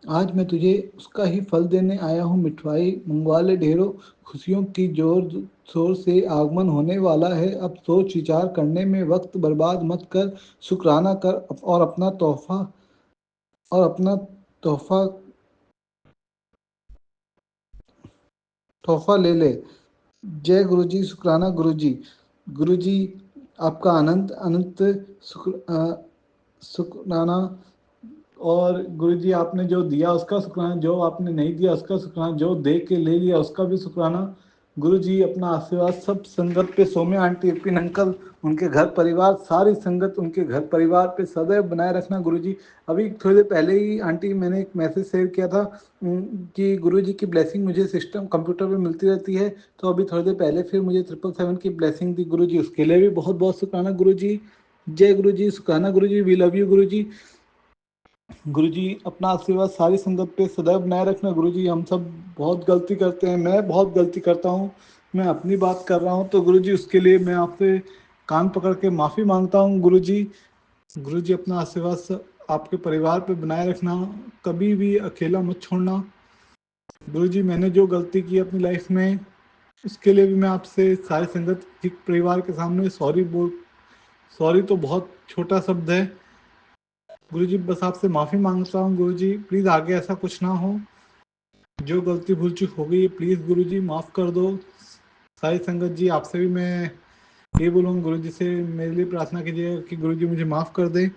आज मैं तुझे उसका ही फल देने आया हूँ। मिठाई मंगवा ले ढेरों, खुशियों की जोर शोर से आगमन होने वाला है। अब सोच विचार करने में वक्त बर्बाद मत कर, शुक्राना कर और अपना तोहफा तोहफा ले ले। जय गुरु जी, शुक्राना गुरु जी। गुरु जी आपका अनंत अनंत शुक्राना। और गुरु जी आपने जो दिया उसका शुक्राना, जो आपने नहीं दिया उसका शुक्राना, जो दे के ले लिया उसका भी शुक्राना। गुरुजी अपना आशीर्वाद सब संगत पे, सौम्या आंटी, विपिन अंकल, उनके घर परिवार, सारी संगत उनके घर परिवार पे सदैव बनाए रखना गुरुजी। अभी थोड़ी देर पहले ही आंटी मैंने एक मैसेज शेयर किया था कि गुरुजी की ब्लेसिंग मुझे सिस्टम कंप्यूटर पे मिलती रहती है, तो अभी थोड़ी देर पहले फिर मुझे 777 की ब्लेसिंग दी गुरुजी, उसके लिए भी बहुत बहुत शुक्राना गुरुजी। जय गुरुजी, शुक्राना गुरुजी, वी लव यू गुरुजी। गुरुजी अपना आशीर्वाद सारी संगत पे सदैव बनाए रखना गुरुजी। हम सब बहुत गलती करते हैं, मैं बहुत गलती करता हूँ, मैं अपनी बात कर रहा हूँ, तो गुरुजी उसके लिए मैं आपसे कान पकड़ के माफ़ी मांगता हूँ गुरुजी। गुरुजी अपना आशीर्वाद आपके परिवार पे बनाए रखना, कभी भी अकेला मत छोड़ना गुरुजी। मैंने जो गलती की अपनी लाइफ में, उसके लिए भी मैं आपसे सारी संगत के परिवार के सामने सॉरी तो बहुत छोटा शब्द है गुरुजी, बस आपसे माफ़ी मांगता हूँ गुरुजी। प्लीज़ आगे ऐसा कुछ ना हो, जो गलती भूल चूक हो गई प्लीज़ गुरुजी माफ़ कर दो। सारी संगत जी आपसे भी मैं ये बोलूँगा गुरुजी से मेरे लिए प्रार्थना कीजिएगा कि गुरुजी मुझे माफ़ कर दें,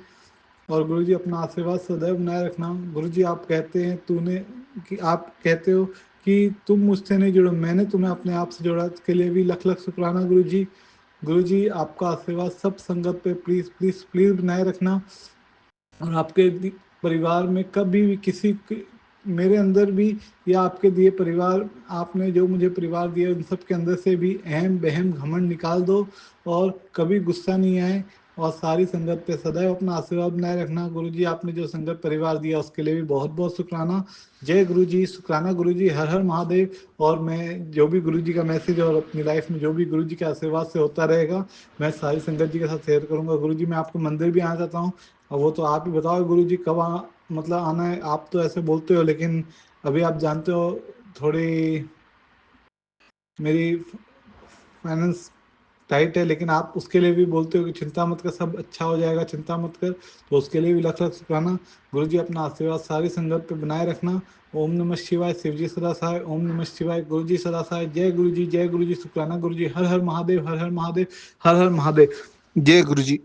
और गुरुजी अपना आशीर्वाद सदैव बनाए रखना गुरुजी। आप कहते हैं आप कहते हो कि तुम मुझसे नहीं जुड़ो, मैंने तुम्हें अपने आप से जोड़ा, इसके लिए भी लख लख शुक्राना गुरुजी। गुरुजी आपका आशीर्वाद सब संगत पे प्लीज़ प्लीज़ प्लीज़ बनाए रखना, और आपके परिवार में कभी भी मेरे अंदर भी या आपके दिए परिवार, आपने जो मुझे परिवार दिया उन सब के अंदर से भी अहम बहम घमंड निकाल दो, और कभी गुस्सा नहीं आए, और सारी संगत पे सदैव अपना आशीर्वाद बनाए रखना गुरुजी। आपने जो संगत परिवार दिया उसके लिए भी बहुत बहुत शुक्राना। जय गुरुजी, शुक्राना गुरुजी, हर हर महादेव। और मैं जो भी गुरुजी का मैसेज और अपनी लाइफ में जो भी गुरुजी के आशीर्वाद से होता रहेगा, मैं सारी संगत जी के साथ शेयर करूंगा गुरुजी। मैं आपको मंदिर भी आना चाहता हूँ, अब वो तो आप ही बताओ गुरुजी कब मतलब आना है। आप तो ऐसे बोलते हो, लेकिन अभी आप जानते हो थोड़ी मेरी फाइनेंस टाइट है, लेकिन आप उसके लिए भी बोलते हो कि चिंता मत कर, सब अच्छा हो जाएगा, चिंता मत कर, तो उसके लिए भी लख लख शुक्राना गुरुजी। अपना आशीर्वाद सारी संगत पे बनाए रखना। ओम नमः शिवाय, शिवजी सदा सहाय, ओम नमः शिवाय, गुरुजी सदा सहाय। जय गुरुजी, जय गुरुजी, शुक्राना गुरुजी, हर हर महादेव, हर हर महादेव, हर हर महादेव। जय गुरुजी।